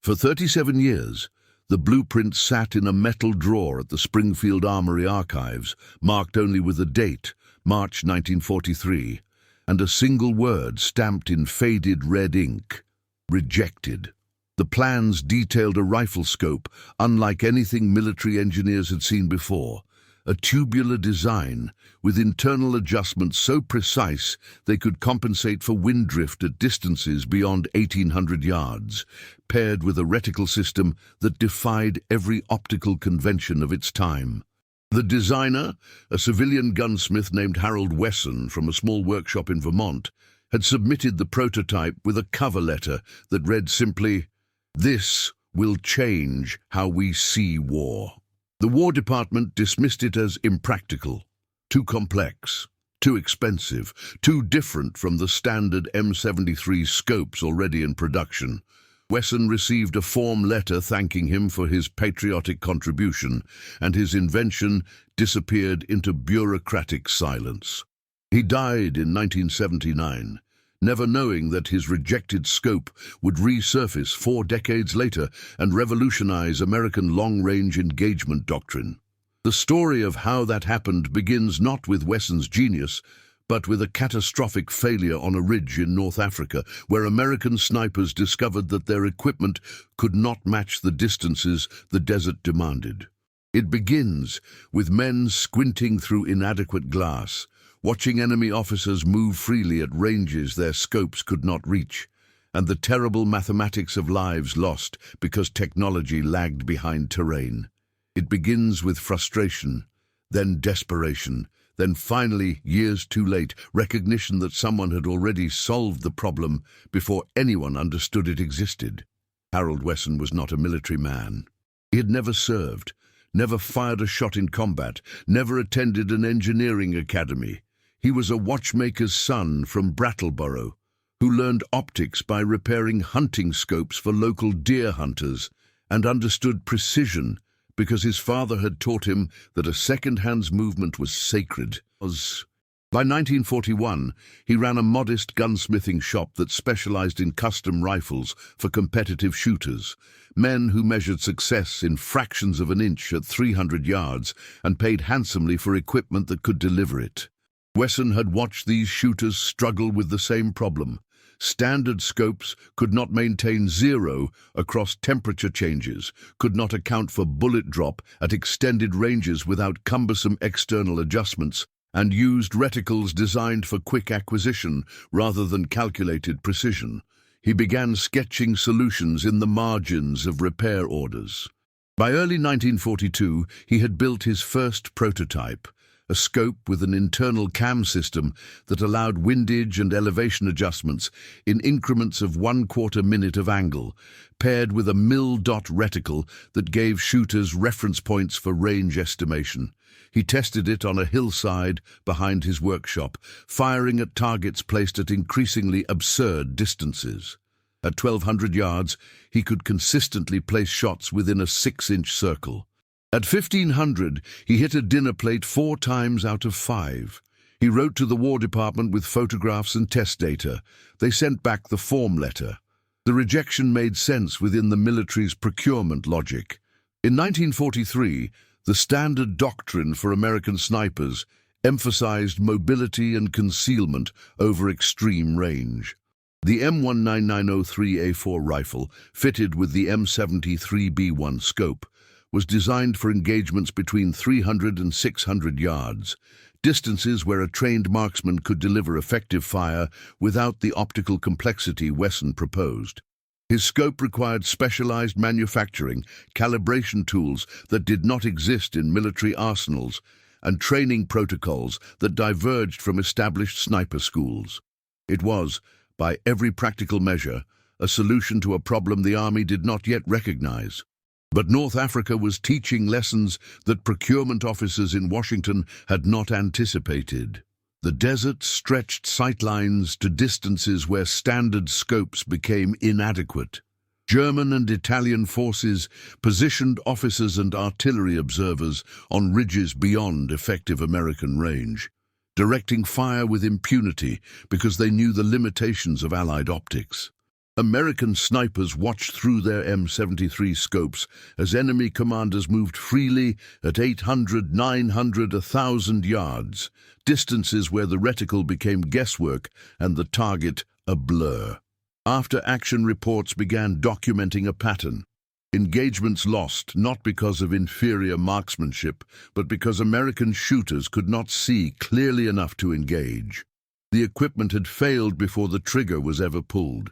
For 37 years, the blueprint sat in a metal drawer at the Springfield Armory Archives, marked only with a date, March 1943, and a single word stamped in faded red ink: rejected. The plans detailed a rifle scope unlike anything military engineers had seen before, a tubular design with internal adjustments so precise they could compensate for wind drift at distances beyond 1,800 yards, paired with a reticle system that defied every optical convention of its time. The designer, a civilian gunsmith named Harold Wesson from a small workshop in Vermont, had submitted the prototype with a cover letter that read simply, "This will change how we see war." The War Department dismissed it as impractical, too complex, too expensive, too different from the standard M73 scopes already in production. Wesson received a form letter thanking him for his patriotic contribution, and his invention disappeared into bureaucratic silence. He died in 1979, never knowing that his rejected scope would resurface 4 decades later and revolutionize American long-range engagement doctrine. The story of how that happened begins not with Wesson's genius, but with a catastrophic failure on a ridge in North Africa, where American snipers discovered that their equipment could not match the distances the desert demanded. It begins with men squinting through inadequate glass, watching enemy officers move freely at ranges their scopes could not reach, and the terrible mathematics of lives lost because technology lagged behind terrain. It begins with frustration, then desperation, then finally, years too late, recognition that someone had already solved the problem before anyone understood it existed. Harold Wesson was not a military man. He had never served, never fired a shot in combat, never attended an engineering academy. He was a watchmaker's son from Brattleboro, who learned optics by repairing hunting scopes for local deer hunters, and understood precision because his father had taught him that a second-hand movement was sacred. By 1941, he ran a modest gunsmithing shop that specialized in custom rifles for competitive shooters, men who measured success in fractions of an inch at 300 yards and paid handsomely for equipment that could deliver it. Wesson had watched these shooters struggle with the same problem. Standard scopes could not maintain zero across temperature changes, could not account for bullet drop at extended ranges without cumbersome external adjustments, and used reticles designed for quick acquisition rather than calculated precision. He began sketching solutions in the margins of repair orders. By early 1942, he had built his first prototype, a scope with an internal cam system that allowed windage and elevation adjustments in increments of 1/4 minute of angle, paired with a mil-dot reticle that gave shooters reference points for range estimation. He tested it on a hillside behind his workshop, firing at targets placed at increasingly absurd distances. At 1,200 yards, he could consistently place shots within a 6-inch circle. At 1,500, he hit a dinner plate 4 times out of 5. He wrote to the War Department with photographs and test data. They sent back the form letter. The rejection made sense within the military's procurement logic. In 1943, the standard doctrine for American snipers emphasized mobility and concealment over extreme range. The M19903A4 rifle, fitted with the M73B1 scope, was designed for engagements between 300 and 600 yards, distances where a trained marksman could deliver effective fire without the optical complexity Wesson proposed. His scope required specialized manufacturing, calibration tools that did not exist in military arsenals, and training protocols that diverged from established sniper schools. It was, by every practical measure, a solution to a problem the Army did not yet recognize. But North Africa was teaching lessons that procurement officers in Washington had not anticipated. The desert stretched sightlines to distances where standard scopes became inadequate. German and Italian forces positioned officers and artillery observers on ridges beyond effective American range, directing fire with impunity because they knew the limitations of Allied optics. American snipers watched through their M73 scopes as enemy commanders moved freely at 800, 900, 1,000 yards, distances where the reticle became guesswork and the target a blur. After-action reports began documenting a pattern. Engagements lost not because of inferior marksmanship, but because American shooters could not see clearly enough to engage. The equipment had failed before the trigger was ever pulled.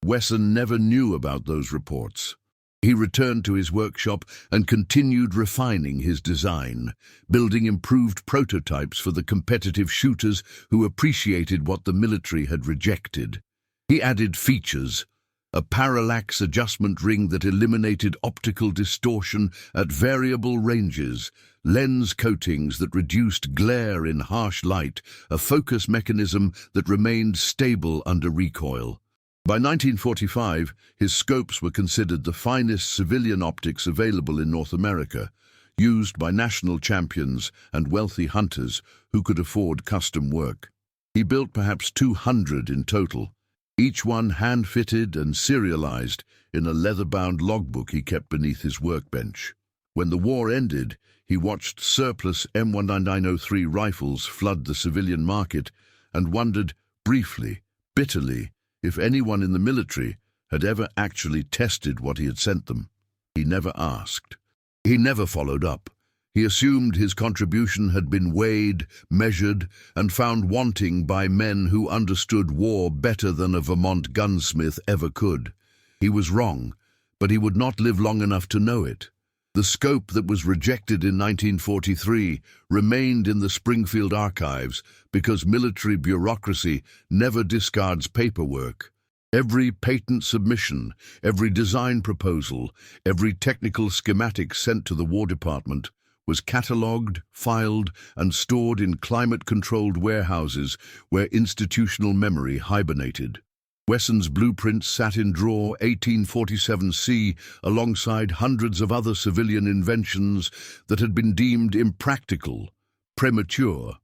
Wesson never knew about those reports. He returned to his workshop and continued refining his design, building improved prototypes for the competitive shooters who appreciated what the military had rejected. He added features, a parallax adjustment ring that eliminated optical distortion at variable ranges, lens coatings that reduced glare in harsh light, a focus mechanism that remained stable under recoil. By 1945, his scopes were considered the finest civilian optics available in North America, used by national champions and wealthy hunters who could afford custom work. He built perhaps 200 in total, each one hand-fitted and serialized in a leather-bound logbook he kept beneath his workbench. When the war ended, he watched surplus M19903 rifles flood the civilian market and wondered briefly, bitterly, if anyone in the military had ever actually tested what he had sent them. He never asked. He never followed up. He assumed his contribution had been weighed, measured, and found wanting by men who understood war better than a Vermont gunsmith ever could. He was wrong, but he would not live long enough to know it. The scope that was rejected in 1943 remained in the Springfield archives because military bureaucracy never discards paperwork. Every patent submission, every design proposal, every technical schematic sent to the War Department was catalogued, filed, and stored in climate-controlled warehouses where institutional memory hibernated. Wesson's blueprints sat in drawer 1847C alongside hundreds of other civilian inventions that had been deemed impractical, premature,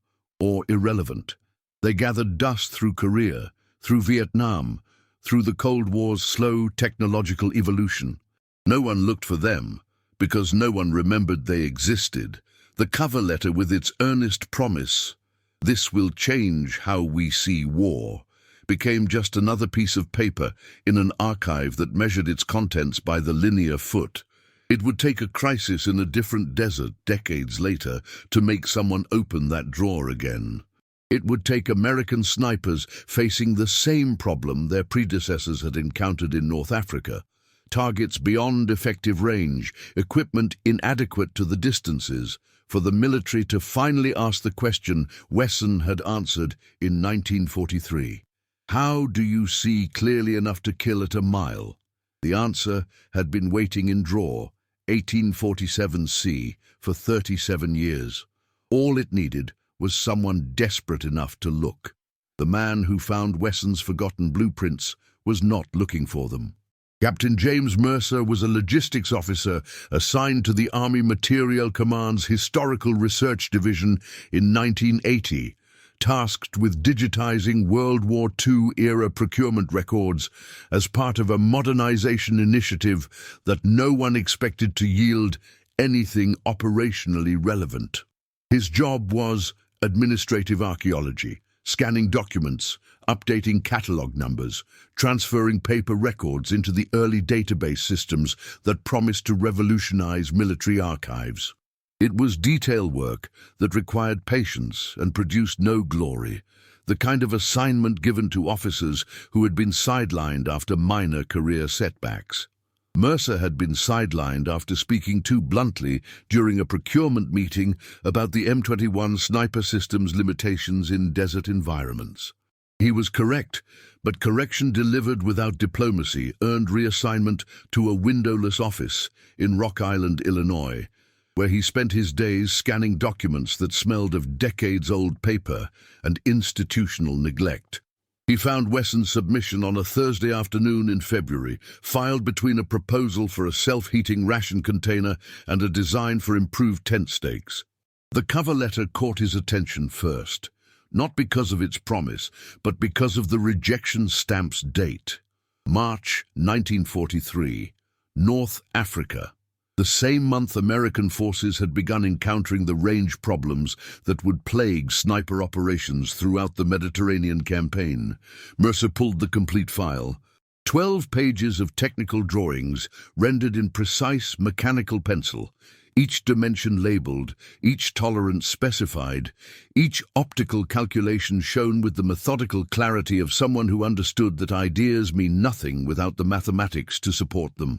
or irrelevant. They gathered dust through Korea, through Vietnam, through the Cold War's slow technological evolution. No one looked for them, because no one remembered they existed. The cover letter with its earnest promise, "This will change how we see war," became just another piece of paper in an archive that measured its contents by the linear foot. It would take a crisis in a different desert decades later to make someone open that drawer again. It would take American snipers facing the same problem their predecessors had encountered in North Africa: targets beyond effective range, equipment inadequate to the distances, for the military to finally ask the question Wesson had answered in 1943. How do you see clearly enough to kill at a mile? The answer had been waiting in drawer 1847C for 37 years. All it needed was someone desperate enough to look. The man who found Wesson's forgotten blueprints was not looking for them. Captain James Mercer was a logistics officer assigned to the Army Materiel Command's Historical Research Division in 1980, tasked with digitizing World War II-era procurement records as part of a modernization initiative that no one expected to yield anything operationally relevant. His job was administrative archaeology, scanning documents, updating catalog numbers, transferring paper records into the early database systems that promised to revolutionize military archives. It was detail work that required patience and produced no glory, the kind of assignment given to officers who had been sidelined after minor career setbacks. Mercer had been sidelined after speaking too bluntly during a procurement meeting about the M21 sniper system's limitations in desert environments. He was correct, but correction delivered without diplomacy earned reassignment to a windowless office in Rock Island, Illinois, where he spent his days scanning documents that smelled of decades-old paper and institutional neglect. He found Wesson's submission on a Thursday afternoon in February, filed between a proposal for a self-heating ration container and a design for improved tent stakes. The cover letter caught his attention first, not because of its promise, but because of the rejection stamp's date. March 1943, North Africa. The same month, American forces had begun encountering the range problems that would plague sniper operations throughout the Mediterranean campaign. Mercer pulled the complete file. 12 pages of technical drawings rendered in precise mechanical pencil, each dimension labeled, each tolerance specified, each optical calculation shown with the methodical clarity of someone who understood that ideas mean nothing without the mathematics to support them.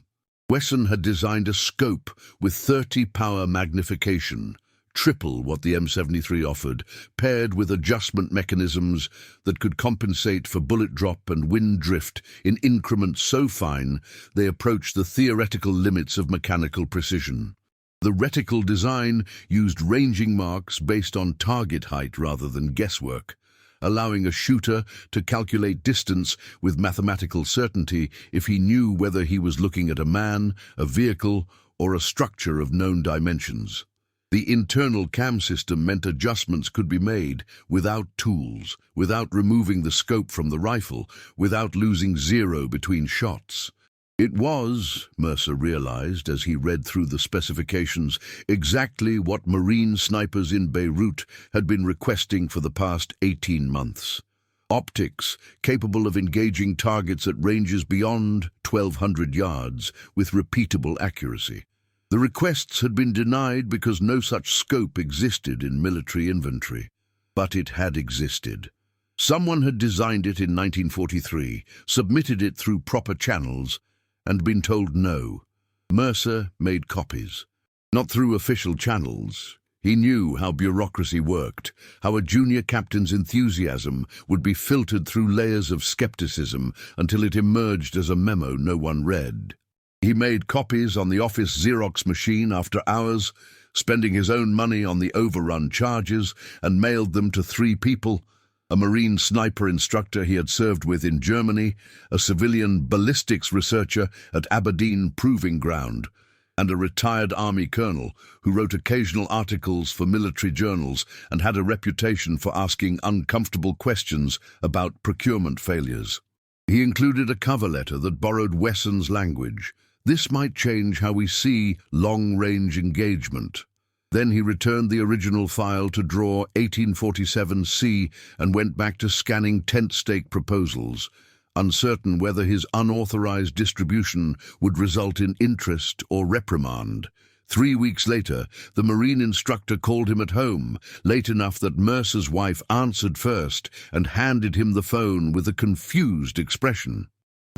Wesson had designed a scope with 30-power magnification, triple what the M73 offered, paired with adjustment mechanisms that could compensate for bullet drop and wind drift in increments so fine they approached the theoretical limits of mechanical precision. The reticle design used ranging marks based on target height rather than guesswork, allowing a shooter to calculate distance with mathematical certainty if he knew whether he was looking at a man, a vehicle, or a structure of known dimensions. The internal cam system meant adjustments could be made without tools, without removing the scope from the rifle, without losing zero between shots. It was, Mercer realized as he read through the specifications, exactly what Marine snipers in Beirut had been requesting for the past 18 months. Optics capable of engaging targets at ranges beyond 1,200 yards with repeatable accuracy. The requests had been denied because no such scope existed in military inventory. But it had existed. Someone had designed it in 1943, submitted it through proper channels, and been told no. Mercer made copies. Not through official channels. He knew how bureaucracy worked, how a junior captain's enthusiasm would be filtered through layers of skepticism until it emerged as a memo no one read. He made copies on the office Xerox machine after hours, spending his own money on the overrun charges, and mailed them to 3 people: a Marine sniper instructor he had served with in Germany, a civilian ballistics researcher at Aberdeen Proving Ground, and a retired Army colonel who wrote occasional articles for military journals and had a reputation for asking uncomfortable questions about procurement failures. He included a cover letter that borrowed Wesson's language. This might change how we see long-range engagement. Then he returned the original file to draw 1847C and went back to scanning tent stake proposals, uncertain whether his unauthorized distribution would result in interest or reprimand. 3 weeks later, the Marine instructor called him at home, late enough that Mercer's wife answered first and handed him the phone with a confused expression.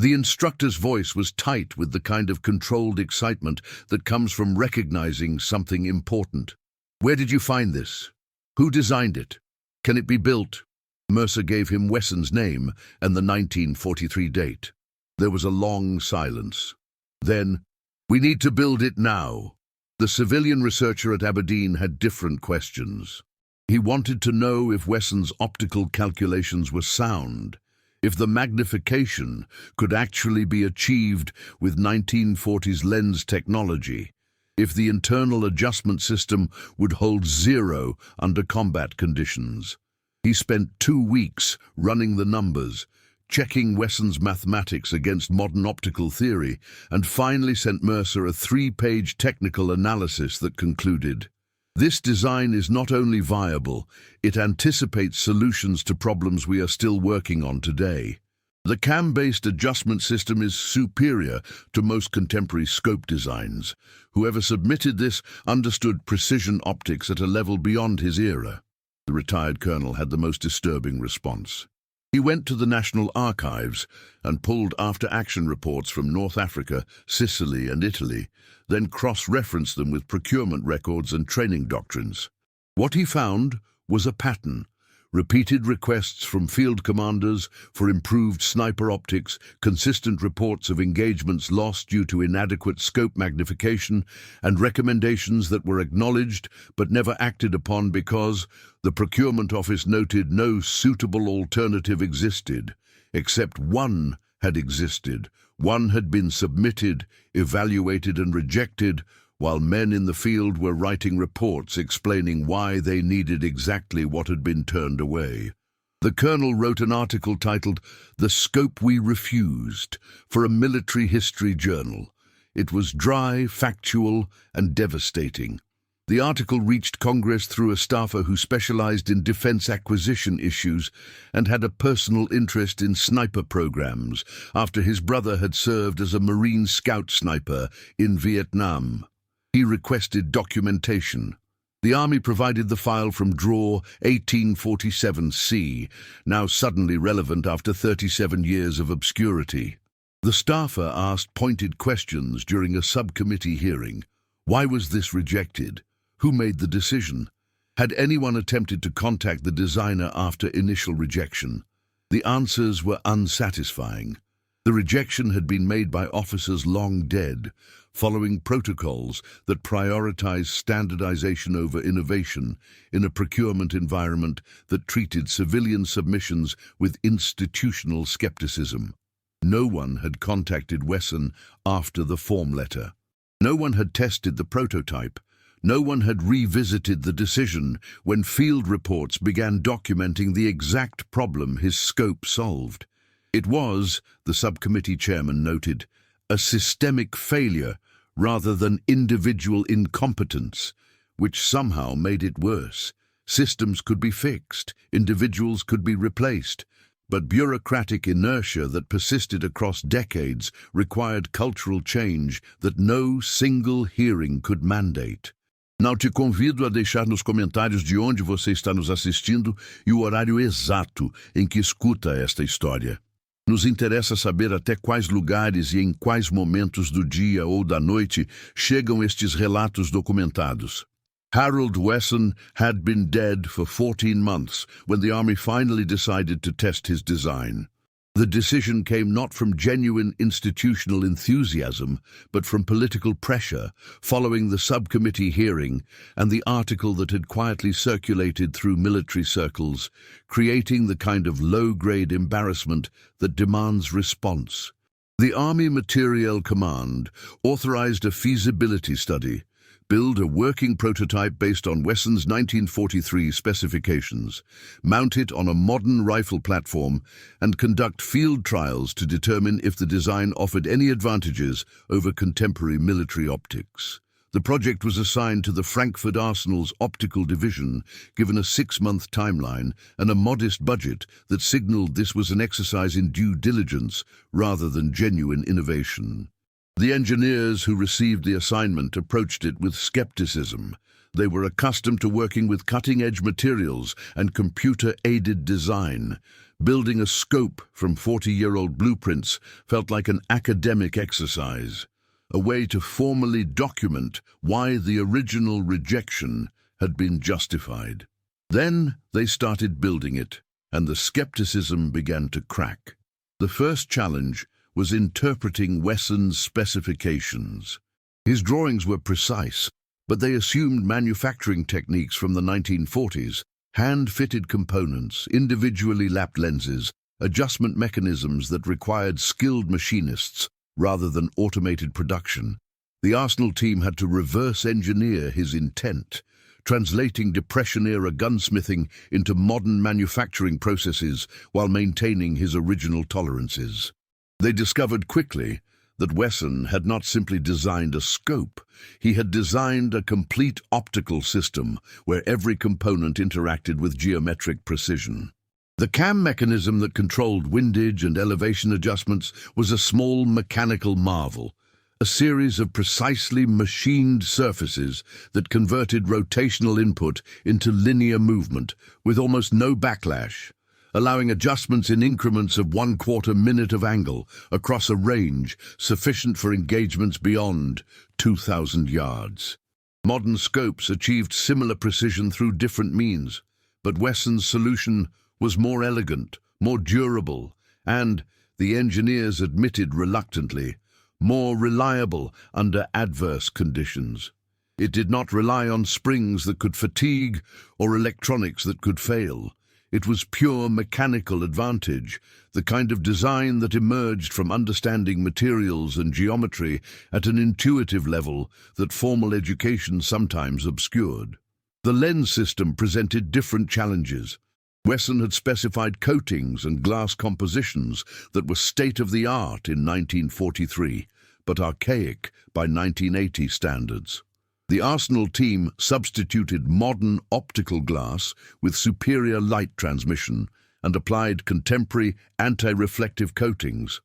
The instructor's voice was tight with the kind of controlled excitement that comes from recognizing something important. "Where did you find this? Who designed it? Can it be built?" Mercer gave him Wesson's name and the 1943 date. There was a long silence. Then, "We need to build it now." The civilian researcher at Aberdeen had different questions. He wanted to know if Wesson's optical calculations were sound, if the magnification could actually be achieved with 1940s lens technology, if the internal adjustment system would hold zero under combat conditions. He spent 2 weeks running the numbers, checking Wesson's mathematics against modern optical theory, and finally sent Mercer a 3-page technical analysis that concluded, "This design is not only viable, it anticipates solutions to problems we are still working on today. The cam-based adjustment system is superior to most contemporary scope designs. Whoever submitted this understood precision optics at a level beyond his era." The retired colonel had the most disturbing response. He went to the National Archives and pulled after-action reports from North Africa, Sicily, and Italy, then cross-referenced them with procurement records and training doctrines. What he found was a pattern: repeated requests from field commanders for improved sniper optics, consistent reports of engagements lost due to inadequate scope magnification, and recommendations that were acknowledged but never acted upon because the procurement office noted no suitable alternative existed, except one had existed. One had been submitted, evaluated, and rejected, while men in the field were writing reports explaining why they needed exactly what had been turned away. The colonel wrote an article titled "The Scope We Refused" for a military history journal. It was dry, factual, and devastating. The article reached Congress through a staffer who specialized in defense acquisition issues and had a personal interest in sniper programs after his brother had served as a Marine scout sniper in Vietnam. He requested documentation. The Army provided the file from Drawer 1847C, now suddenly relevant after 37 years of obscurity. The staffer asked pointed questions during a subcommittee hearing. Why was this rejected? Who made the decision? Had anyone attempted to contact the designer after initial rejection? The answers were unsatisfying. The rejection had been made by officers long dead, following protocols that prioritize standardization over innovation in a procurement environment that treated civilian submissions with institutional skepticism. No one had contacted Wesson after the form letter. No one had tested the prototype. No one had revisited the decision when field reports began documenting the exact problem his scope solved. It was, the subcommittee chairman noted, a systemic failure rather than individual incompetence, which somehow made it worse. Systems could be fixed, individuals could be replaced, but bureaucratic inertia that persisted across decades required cultural change that no single hearing could mandate. Não, te convido a deixar nos comentários de onde você está nos assistindo e o horário exato em que escuta esta história. Nos interessa saber até quais lugares e em quais momentos do dia ou da noite chegam estes relatos documentados. Harold Wesson had been dead for 14 months when the Army finally decided to test his design. The decision came not from genuine institutional enthusiasm, but from political pressure, following the subcommittee hearing and the article that had quietly circulated through military circles, creating the kind of low-grade embarrassment that demands response. The Army Materiel Command authorized a feasibility study, build a working prototype based on Wesson's 1943 specifications, mount it on a modern rifle platform, and conduct field trials to determine if the design offered any advantages over contemporary military optics. The project was assigned to the Frankfurt Arsenal's optical division, given a 6-month timeline and a modest budget that signaled this was an exercise in due diligence rather than genuine innovation. The engineers who received the assignment approached it with skepticism. They were accustomed to working with cutting-edge materials and computer-aided design. Building a scope from 40-year-old blueprints felt like an academic exercise, a way to formally document why the original rejection had been justified. Then they started building it, and the skepticism began to crack. The first challenge was interpreting Wesson's specifications. His drawings were precise, but they assumed manufacturing techniques from the 1940s, hand-fitted components, individually lapped lenses, adjustment mechanisms that required skilled machinists rather than automated production. The Arsenal team had to reverse engineer his intent, translating Depression-era gunsmithing into modern manufacturing processes while maintaining his original tolerances. They discovered quickly that Wesson had not simply designed a scope, he had designed a complete optical system where every component interacted with geometric precision. The cam mechanism that controlled windage and elevation adjustments was a small mechanical marvel, a series of precisely machined surfaces that converted rotational input into linear movement with almost no backlash, allowing adjustments in increments of 1/4 minute of angle across a range sufficient for engagements beyond 2,000 yards. Modern scopes achieved similar precision through different means, but Wesson's solution was more elegant, more durable, and, the engineers admitted reluctantly, more reliable under adverse conditions. It did not rely on springs that could fatigue or electronics that could fail. It was pure mechanical advantage, the kind of design that emerged from understanding materials and geometry at an intuitive level that formal education sometimes obscured. The lens system presented different challenges. Wesson had specified coatings and glass compositions that were state-of-the-art in 1943, but archaic by 1980 standards. The Arsenal team substituted modern optical glass with superior light transmission and applied contemporary anti-reflective coatings,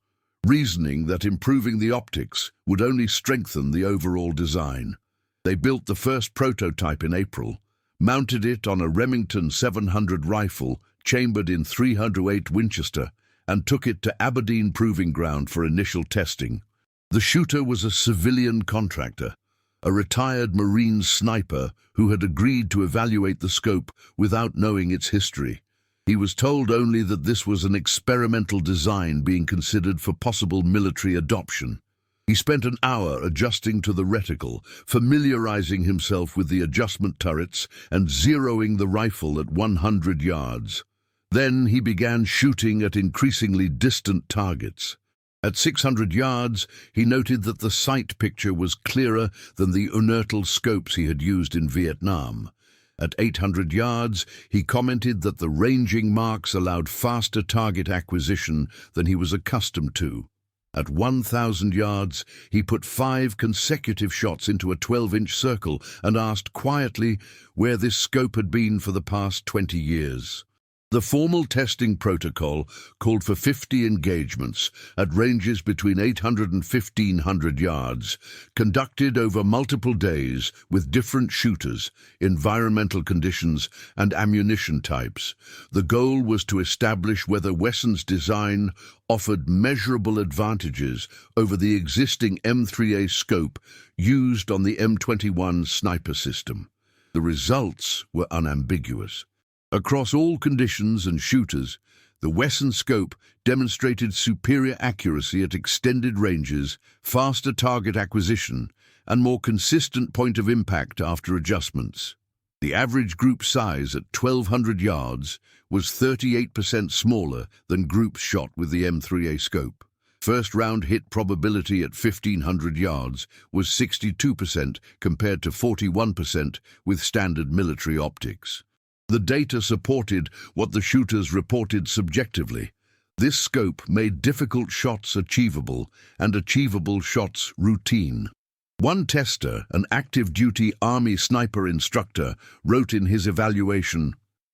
reasoning that improving the optics would only strengthen the overall design. They built the first prototype in April, mounted it on a Remington 700 rifle chambered in .308 Winchester, and took it to Aberdeen Proving Ground for initial testing. The shooter was a civilian contractor, a retired Marine sniper who had agreed to evaluate the scope without knowing its history. He was told only that this was an experimental design being considered for possible military adoption. He spent an hour adjusting to the reticle, familiarizing himself with the adjustment turrets and zeroing the rifle at 100 yards. Then he began shooting at increasingly distant targets. At 600 yards, he noted that the sight picture was clearer than the Untold scopes he had used in Vietnam. At 800 yards, he commented that the ranging marks allowed faster target acquisition than he was accustomed to. At 1,000 yards, he put 5 consecutive shots into a 12-inch circle and asked quietly where this scope had been for the past 20 years. The formal testing protocol called for 50 engagements at ranges between 800 and 1,500 yards, conducted over multiple days with different shooters, environmental conditions, and ammunition types. The goal was to establish whether Wesson's design offered measurable advantages over the existing M3A scope used on the M21 sniper system. The results were unambiguous. Across all conditions and shooters, the Wesson scope demonstrated superior accuracy at extended ranges, faster target acquisition, and more consistent point of impact after adjustments. The average group size at 1,200 yards was 38% smaller than groups shot with the M3A scope. First-round hit probability at 1,500 yards was 62% compared to 41% with standard military optics. The data supported what the shooters reported subjectively. This scope made difficult shots achievable and achievable shots routine. One tester, an active-duty Army sniper instructor, wrote in his evaluation,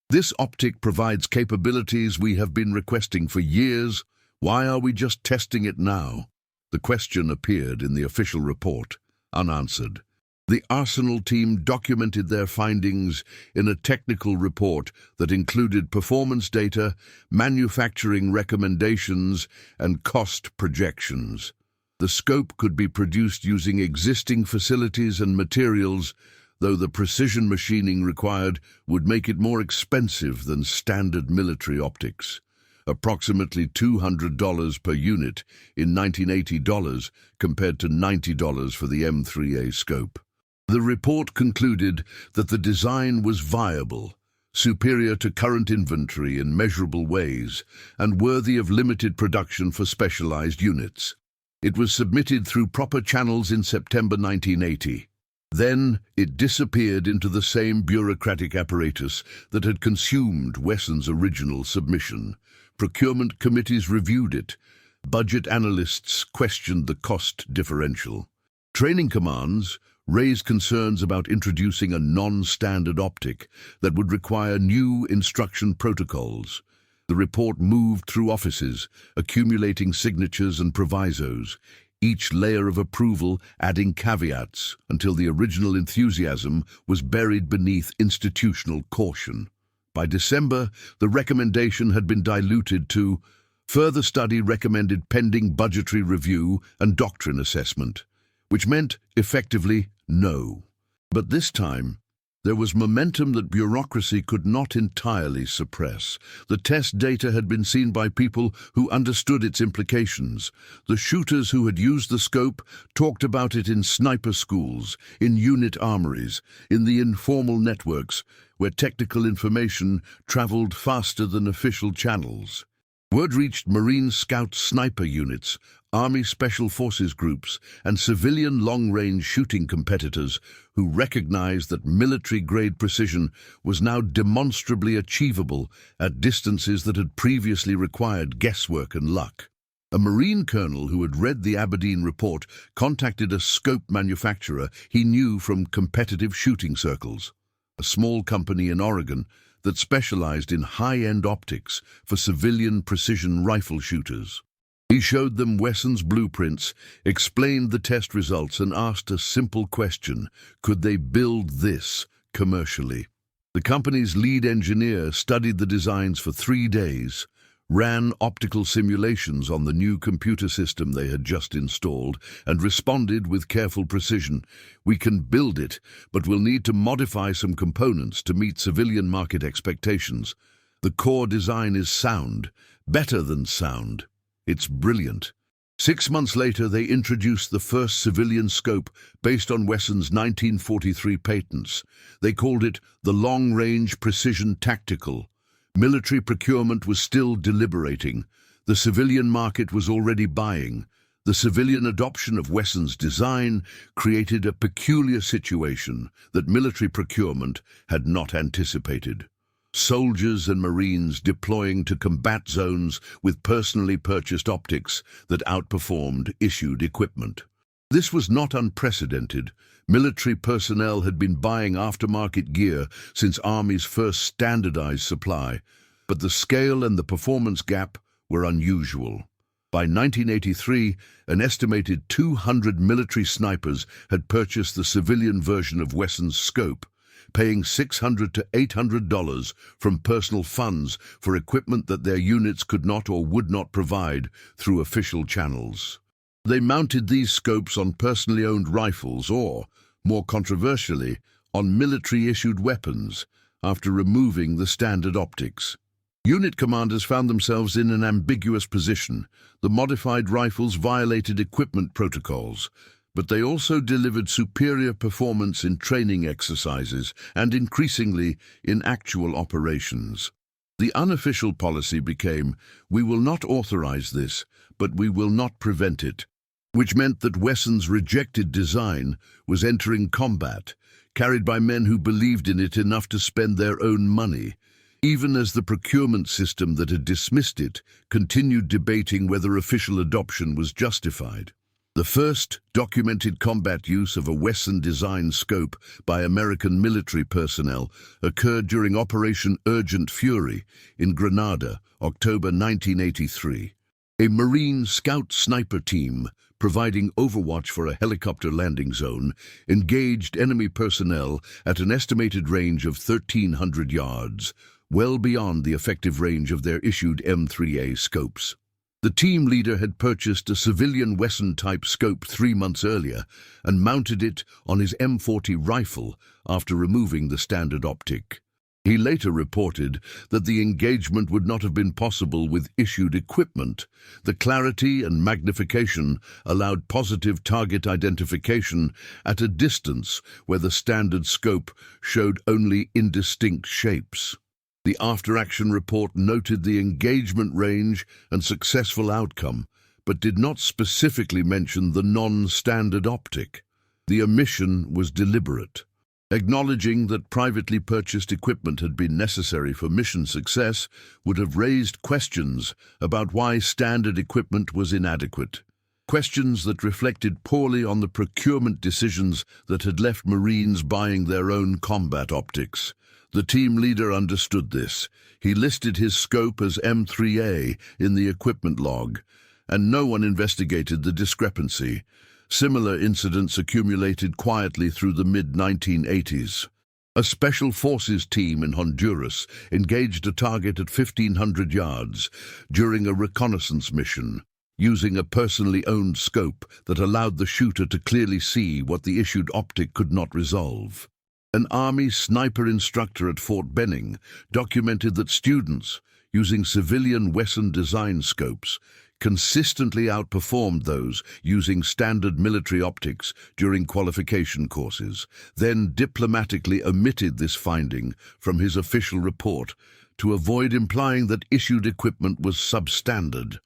"This optic provides capabilities we have been requesting for years. Why are we just testing it now?" The question appeared in the official report, unanswered. The Arsenal team documented their findings in a technical report that included performance data, manufacturing recommendations, and cost projections. The scope could be produced using existing facilities and materials, though the precision machining required would make it more expensive than standard military optics. Approximately $200 per unit in 1980 dollars compared to $90 for the M3A scope. The report concluded that the design was viable, superior to current inventory in measurable ways, and worthy of limited production for specialized units. It was submitted through proper channels in September 1980. Then it disappeared into the same bureaucratic apparatus that had consumed Wesson's original submission. Procurement committees reviewed it. Budget analysts questioned the cost differential. Training commands raised concerns about introducing a non-standard optic that would require new instruction protocols. The report moved through offices, accumulating signatures and provisos, each layer of approval adding caveats until the original enthusiasm was buried beneath institutional caution. By December, the recommendation had been diluted to further study recommended pending budgetary review and doctrine assessment, which meant, effectively, no. But this time, there was momentum that bureaucracy could not entirely suppress. The test data had been seen by people who understood its implications. The shooters who had used the scope talked about it in sniper schools, in unit armories, in the informal networks, where technical information traveled faster than official channels. Word reached Marine Scout sniper units, Army Special Forces groups, and civilian long-range shooting competitors who recognized that military-grade precision was now demonstrably achievable at distances that had previously required guesswork and luck. A Marine colonel who had read the Aberdeen report contacted a scope manufacturer he knew from competitive shooting circles, a small company in Oregon that specialized in high-end optics for civilian precision rifle shooters. He showed them Wesson's blueprints, explained the test results, and asked a simple question: could they build this commercially? The company's lead engineer studied the designs for 3 days, ran optical simulations on the new computer system they had just installed, and responded with careful precision: "We can build it, but we'll need to modify some components to meet civilian market expectations. The core design is sound, better than sound. It's brilliant." 6 months later, they introduced the first civilian scope based on Wesson's 1943 patents. They called it the Long Range Precision Tactical. Military procurement was still deliberating. The civilian market was already buying. The civilian adoption of Wesson's design created a peculiar situation that military procurement had not anticipated. Soldiers and Marines deploying to combat zones with personally purchased optics that outperformed issued equipment. This was not unprecedented. Military personnel had been buying aftermarket gear since Army's first standardized supply, but the scale and the performance gap were unusual. By 1983, an estimated 200 military snipers had purchased the civilian version of Wesson's scope, paying $600 to $800 from personal funds for equipment that their units could not or would not provide through official channels. They mounted these scopes on personally owned rifles or, more controversially, on military-issued weapons after removing the standard optics. Unit commanders found themselves in an ambiguous position. The modified rifles violated equipment protocols, but they also delivered superior performance in training exercises and increasingly in actual operations. The unofficial policy became, "We will not authorize this, but we will not prevent it," which meant that Wesson's rejected design was entering combat, carried by men who believed in it enough to spend their own money, even as the procurement system that had dismissed it continued debating whether official adoption was justified. The first documented combat use of a Wesson-designed scope by American military personnel occurred during Operation Urgent Fury in Grenada, October 1983. A Marine Scout sniper team, providing overwatch for a helicopter landing zone, engaged enemy personnel at an estimated range of 1,300 yards, well beyond the effective range of their issued M3A scopes. The team leader had purchased a civilian Wesson-type scope 3 months earlier and mounted it on his M40 rifle after removing the standard optic. He later reported that the engagement would not have been possible with issued equipment. The clarity and magnification allowed positive target identification at a distance where the standard scope showed only indistinct shapes. The after-action report noted the engagement range and successful outcome, but did not specifically mention the non-standard optic. The omission was deliberate. Acknowledging that privately purchased equipment had been necessary for mission success would have raised questions about why standard equipment was inadequate. Questions that reflected poorly on the procurement decisions that had left Marines buying their own combat optics. The team leader understood this. He listed his scope as M3A in the equipment log, and no one investigated the discrepancy. Similar incidents accumulated quietly through the mid-1980s. A Special Forces team in Honduras engaged a target at 1,500 yards during a reconnaissance mission, using a personally owned scope that allowed the shooter to clearly see what the issued optic could not resolve. An Army sniper instructor at Fort Benning documented that students, using civilian Wesson design scopes, consistently outperformed those using standard military optics during qualification courses, then diplomatically omitted this finding from his official report to avoid implying that issued equipment was substandard.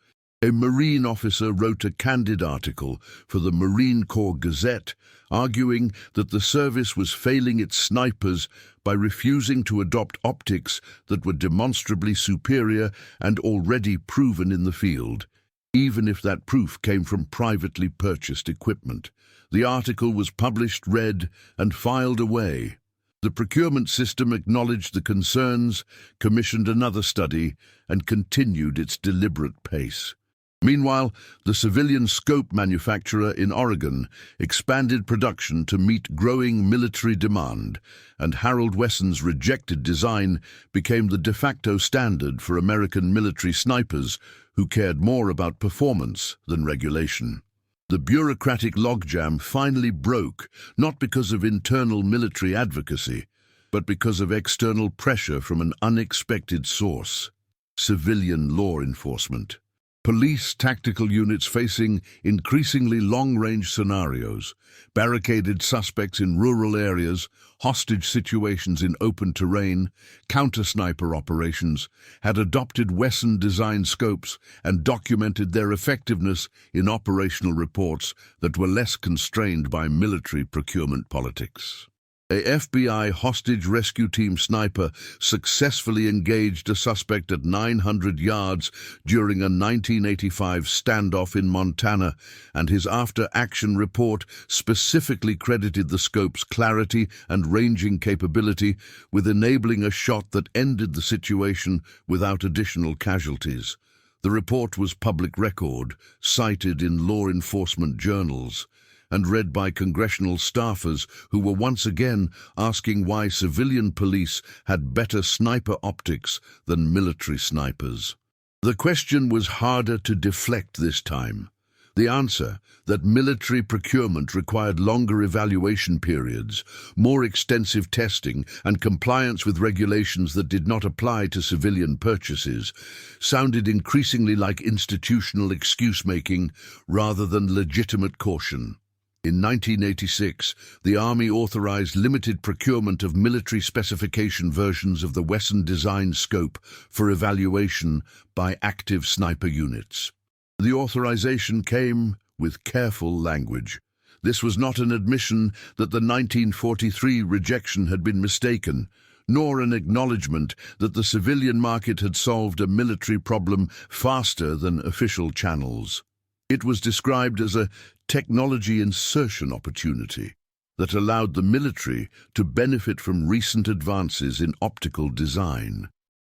A Marine officer wrote a candid article for the Marine Corps Gazette, arguing that the service was failing its snipers by refusing to adopt optics that were demonstrably superior and already proven in the field, even if that proof came from privately purchased equipment. The article was published, read, and filed away. The procurement system acknowledged the concerns, commissioned another study, and continued its deliberate pace. Meanwhile, the civilian scope manufacturer in Oregon expanded production to meet growing military demand, and Harold Wesson's rejected design became the de facto standard for American military snipers who cared more about performance than regulation. The bureaucratic logjam finally broke, not because of internal military advocacy, but because of external pressure from an unexpected source: civilian law enforcement. Police tactical units facing increasingly long-range scenarios, barricaded suspects in rural areas, hostage situations in open terrain, counter-sniper operations, had adopted Wesson-designed scopes and documented their effectiveness in operational reports that were less constrained by military procurement politics. A FBI hostage rescue team sniper successfully engaged a suspect at 900 yards during a 1985 standoff in Montana, and his after-action report specifically credited the scope's clarity and ranging capability with enabling a shot that ended the situation without additional casualties. The report was public record, cited in law enforcement journals, and read by congressional staffers who were once again asking why civilian police had better sniper optics than military snipers. The question was harder to deflect this time. The answer, that military procurement required longer evaluation periods, more extensive testing, and compliance with regulations that did not apply to civilian purchases, sounded increasingly like institutional excuse-making rather than legitimate caution. In 1986, the Army authorized limited procurement of military specification versions of the Wesson design scope for evaluation by active sniper units. The authorization came with careful language. This was not an admission that the 1943 rejection had been mistaken, nor an acknowledgement that the civilian market had solved a military problem faster than official channels. It was described as a technology insertion opportunity that allowed the military to benefit from recent advances in optical design.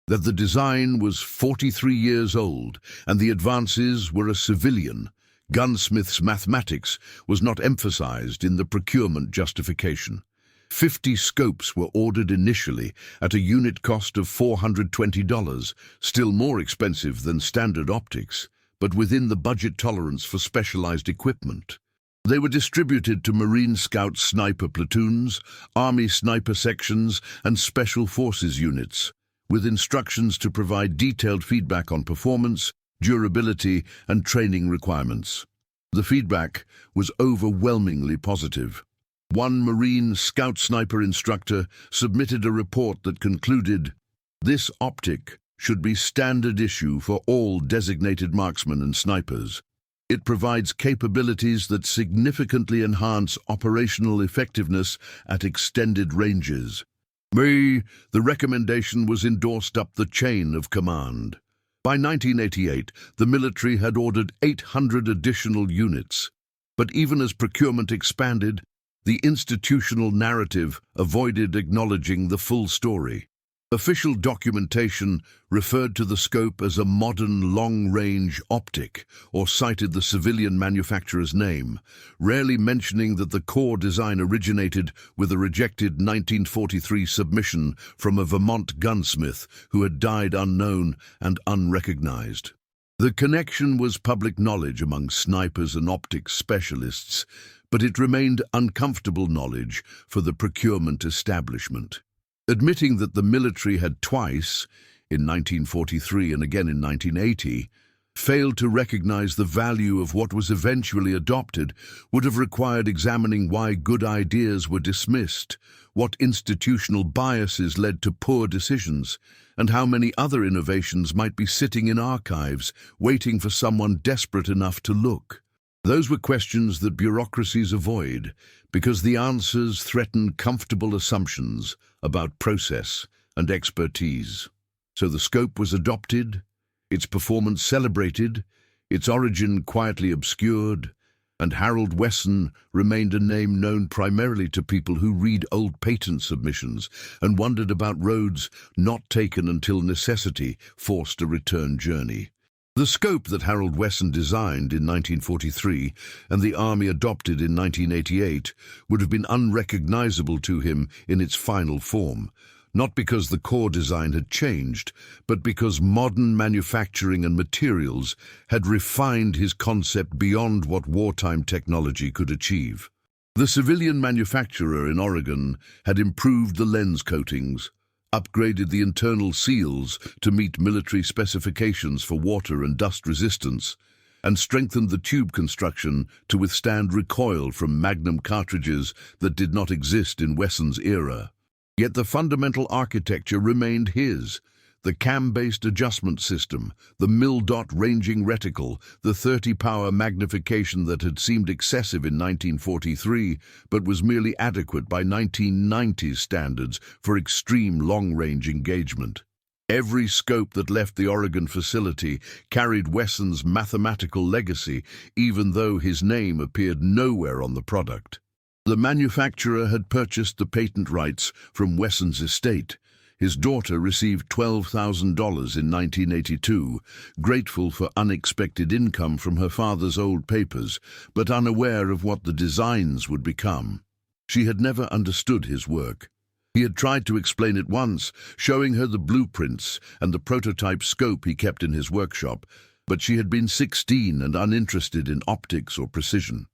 That the design was 43 years old and the advances were a civilian, Gunsmith's mathematics was not emphasized in the procurement justification. 50 scopes were ordered initially at a unit cost of $420, still more expensive than standard optics, but within the budget tolerance for specialized equipment. They were distributed to Marine Scout sniper platoons, Army sniper sections, and Special Forces units, with instructions to provide detailed feedback on performance, durability, and training requirements. The feedback was overwhelmingly positive. One Marine Scout sniper instructor submitted a report that concluded, "This optic should be standard issue for all designated marksmen and snipers. It provides capabilities that significantly enhance operational effectiveness at extended ranges." The recommendation was endorsed up the chain of command. By 1988, the military had ordered 800 additional units. But even as procurement expanded, the institutional narrative avoided acknowledging the full story. Official documentation referred to the scope as a modern long-range optic or cited the civilian manufacturer's name, rarely mentioning that the core design originated with a rejected 1943 submission from a Vermont gunsmith who had died unknown and unrecognized. The connection was public knowledge among snipers and optics specialists, but it remained uncomfortable knowledge for the procurement establishment. Admitting that the military had twice, in 1943 and again in 1980, failed to recognize the value of what was eventually adopted would have required examining why good ideas were dismissed, what institutional biases led to poor decisions, and how many other innovations might be sitting in archives, waiting for someone desperate enough to look. Those were questions that bureaucracies avoid, because the answers threaten comfortable assumptions about process and expertise. So the scope was adopted, its performance celebrated, its origin quietly obscured, and Harold Wesson remained a name known primarily to people who read old patent submissions and wondered about roads not taken until necessity forced a return journey. The scope that Harold Wesson designed in 1943 and the Army adopted in 1988 would have been unrecognizable to him in its final form, not because the core design had changed, but because modern manufacturing and materials had refined his concept beyond what wartime technology could achieve. The civilian manufacturer in Oregon had improved the lens coatings, upgraded the internal seals to meet military specifications for water and dust resistance, and strengthened the tube construction to withstand recoil from Magnum cartridges that did not exist in Wesson's era. Yet the fundamental architecture remained his: the cam-based adjustment system, the mil-dot ranging reticle, the 30-power magnification that had seemed excessive in 1943 but was merely adequate by 1990s standards for extreme long-range engagement. Every scope that left the Oregon facility carried Wesson's mathematical legacy, even though his name appeared nowhere on the product. The manufacturer had purchased the patent rights from Wesson's estate. His daughter received $12,000 in 1982, grateful for unexpected income from her father's old papers, but unaware of what the designs would become. She had never understood his work. He had tried to explain it once, showing her the blueprints and the prototype scope he kept in his workshop, but she had been 16 and uninterested in optics or precision.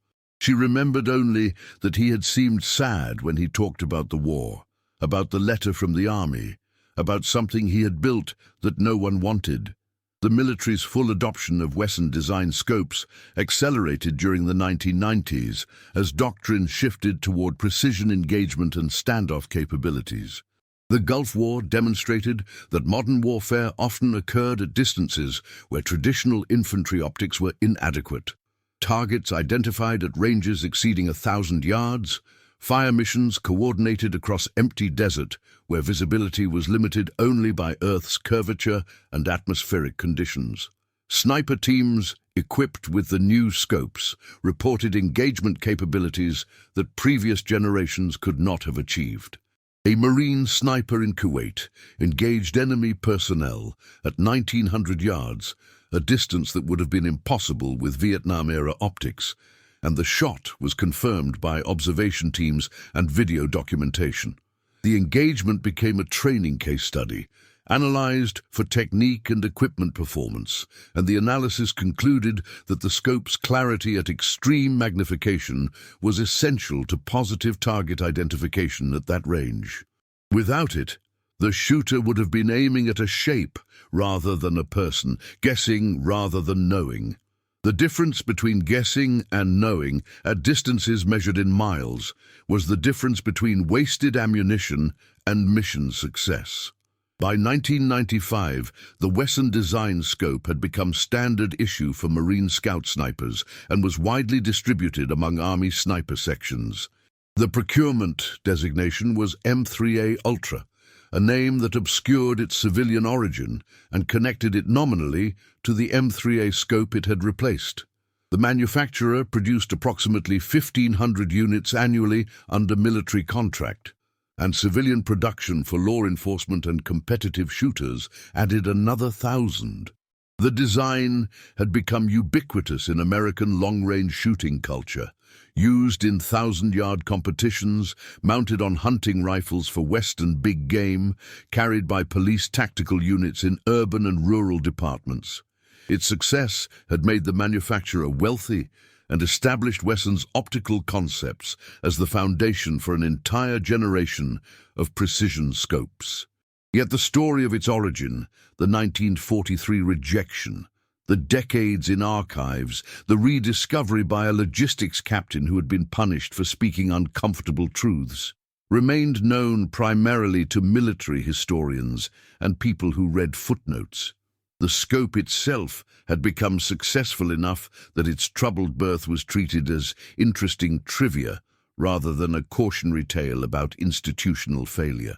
She remembered only that he had seemed sad when he talked about the war, about the letter from the army, about something he had built that no one wanted. The military's full adoption of Wesson-designed scopes accelerated during the 1990s as doctrine shifted toward precision engagement and standoff capabilities. The Gulf War demonstrated that modern warfare often occurred at distances where traditional infantry optics were inadequate. Targets identified at ranges exceeding 1,000 yards, fire missions coordinated across empty desert where visibility was limited only by Earth's curvature and atmospheric conditions. Sniper teams, equipped with the new scopes, reported engagement capabilities that previous generations could not have achieved. A Marine sniper in Kuwait engaged enemy personnel at 1,900 yards, a distance that would have been impossible with Vietnam-era optics, and the shot was confirmed by observation teams and video documentation. The engagement became a training case study, analyzed for technique and equipment performance, and the analysis concluded that the scope's clarity at extreme magnification was essential to positive target identification at that range. Without it, the shooter would have been aiming at a shape rather than a person, guessing rather than knowing. The difference between guessing and knowing at distances measured in miles was the difference between wasted ammunition and mission success. By 1995, the Wesson design scope had become standard issue for Marine Scout snipers and was widely distributed among Army sniper sections. The procurement designation was M3A Ultra, a name that obscured its civilian origin and connected it nominally to the M3A scope it had replaced. The manufacturer produced approximately 1,500 units annually under military contract, and civilian production for law enforcement and competitive shooters added another 1,000. The design had become ubiquitous in American long-range shooting culture, used in 1,000-yard competitions, mounted on hunting rifles for Western big game, carried by police tactical units in urban and rural departments. Its success had made the manufacturer wealthy and established Wesson's optical concepts as the foundation for an entire generation of precision scopes. Yet the story of its origin, the 1943 rejection, The decades in archives, the rediscovery by a logistics captain who had been punished for speaking uncomfortable truths, remained known primarily to military historians and people who read footnotes. The scope itself had become successful enough that its troubled birth was treated as interesting trivia rather than a cautionary tale about institutional failure.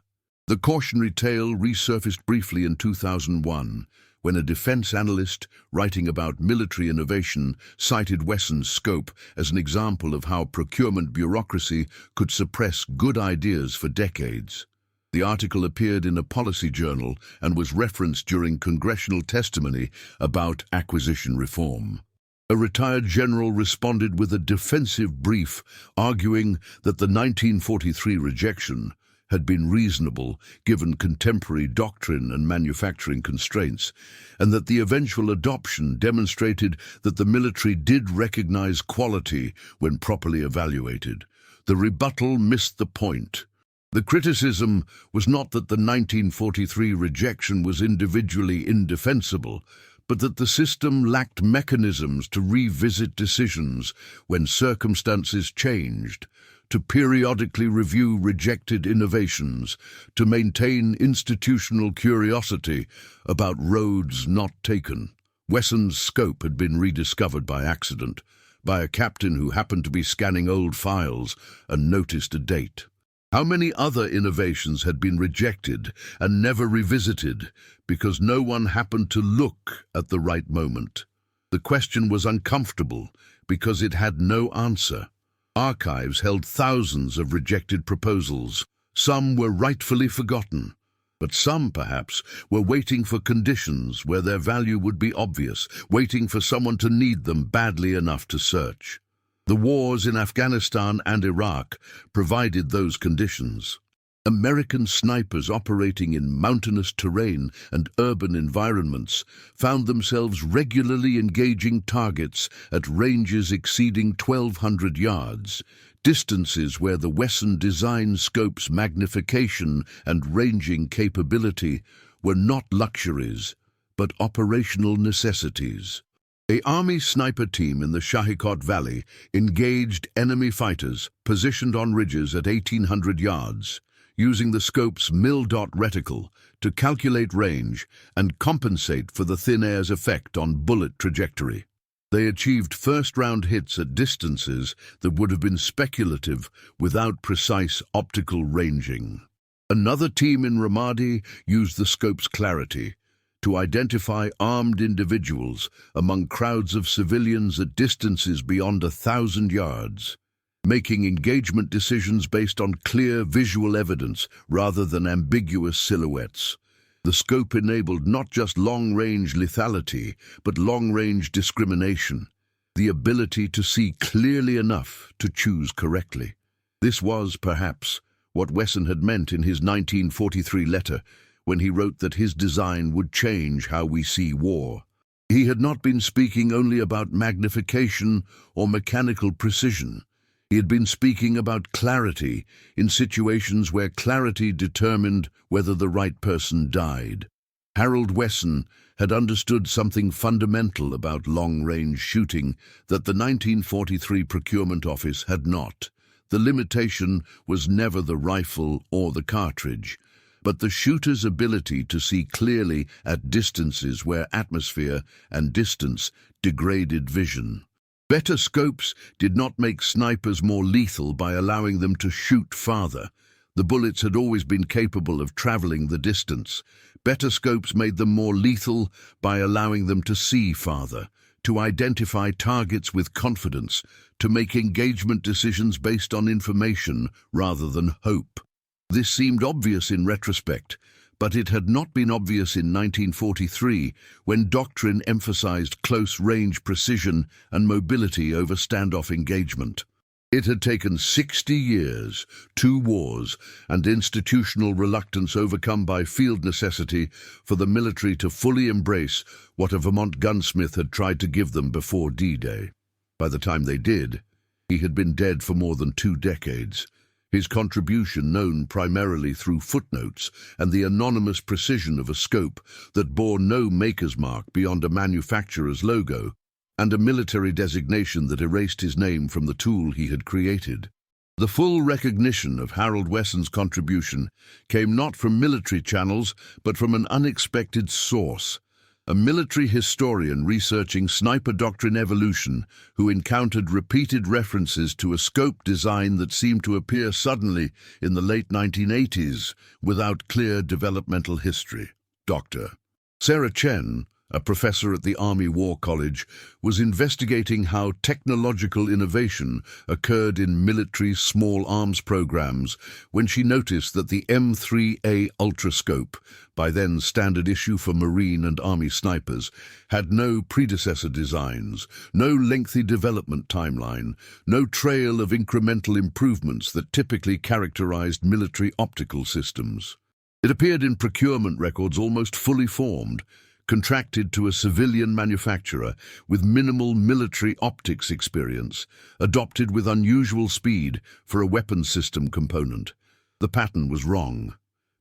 The cautionary tale resurfaced briefly in 2001, when a defense analyst writing about military innovation cited Wesson's scope as an example of how procurement bureaucracy could suppress good ideas for decades. The article appeared in a policy journal and was referenced during congressional testimony about acquisition reform. A retired general responded with a defensive brief, arguing that the 1943 rejection had been reasonable given contemporary doctrine and manufacturing constraints, and that the eventual adoption demonstrated that the military did recognize quality when properly evaluated. The rebuttal missed the point. The criticism was not that the 1943 rejection was individually indefensible, but that the system lacked mechanisms to revisit decisions when circumstances changed, to periodically review rejected innovations, to maintain institutional curiosity about roads not taken. Wesson's scope had been rediscovered by accident, by a captain who happened to be scanning old files and noticed a date. How many other innovations had been rejected and never revisited because no one happened to look at the right moment? The question was uncomfortable because it had no answer. Archives held thousands of rejected proposals. Some were rightfully forgotten, but some, perhaps, were waiting for conditions where their value would be obvious, waiting for someone to need them badly enough to search. The wars in Afghanistan and Iraq provided those conditions. American snipers operating in mountainous terrain and urban environments found themselves regularly engaging targets at ranges exceeding 1,200 yards, distances where the Wesson design scope's magnification and ranging capability were not luxuries, but operational necessities. An Army sniper team in the Shahikot Valley engaged enemy fighters positioned on ridges at 1,800 yards, using the scope's mil-dot reticle to calculate range and compensate for the thin air's effect on bullet trajectory. They achieved first-round hits at distances that would have been speculative without precise optical ranging. Another team in Ramadi used the scope's clarity to identify armed individuals among crowds of civilians at distances beyond 1,000 yards, making engagement decisions based on clear visual evidence rather than ambiguous silhouettes. The scope enabled not just long-range lethality, but long-range discrimination, the ability to see clearly enough to choose correctly. This was, perhaps, what Wesson had meant in his 1943 letter when he wrote that his design would change how we see war. He had not been speaking only about magnification or mechanical precision. He had been speaking about clarity in situations where clarity determined whether the right person died. Harold Wesson had understood something fundamental about long-range shooting that the 1943 Procurement Office had not. The limitation was never the rifle or the cartridge, but the shooter's ability to see clearly at distances where atmosphere and distance degraded vision. Better scopes did not make snipers more lethal by allowing them to shoot farther. The bullets had always been capable of traveling the distance. Better scopes made them more lethal by allowing them to see farther, to identify targets with confidence, to make engagement decisions based on information rather than hope. This seemed obvious in retrospect, but it had not been obvious in 1943 when doctrine emphasized close-range precision and mobility over standoff engagement. It had taken 60 years, 2 wars, and institutional reluctance overcome by field necessity for the military to fully embrace what a Vermont gunsmith had tried to give them before D-Day. By the time they did, he had been dead for more than 2 decades. His contribution, known primarily through footnotes and the anonymous precision of a scope that bore no maker's mark beyond a manufacturer's logo, and a military designation that erased his name from the tool he had created. The full recognition of Harold Wesson's contribution came not from military channels, but from an unexpected source, a military historian researching sniper doctrine evolution who encountered repeated references to a scope design that seemed to appear suddenly in the late 1980s without clear developmental history. Dr. Sarah Chen, a professor at the Army War College, was investigating how technological innovation occurred in military small arms programs when she noticed that the M3A Ultrascope, by then standard issue for Marine and Army snipers, had no predecessor designs, no lengthy development timeline, no trail of incremental improvements that typically characterized military optical systems. It appeared in procurement records almost fully formed, contracted to a civilian manufacturer with minimal military optics experience, adopted with unusual speed for a weapons system component. The pattern was wrong.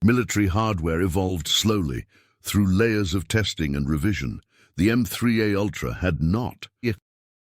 Military hardware evolved slowly, through layers of testing and revision. The M3A Ultra had not.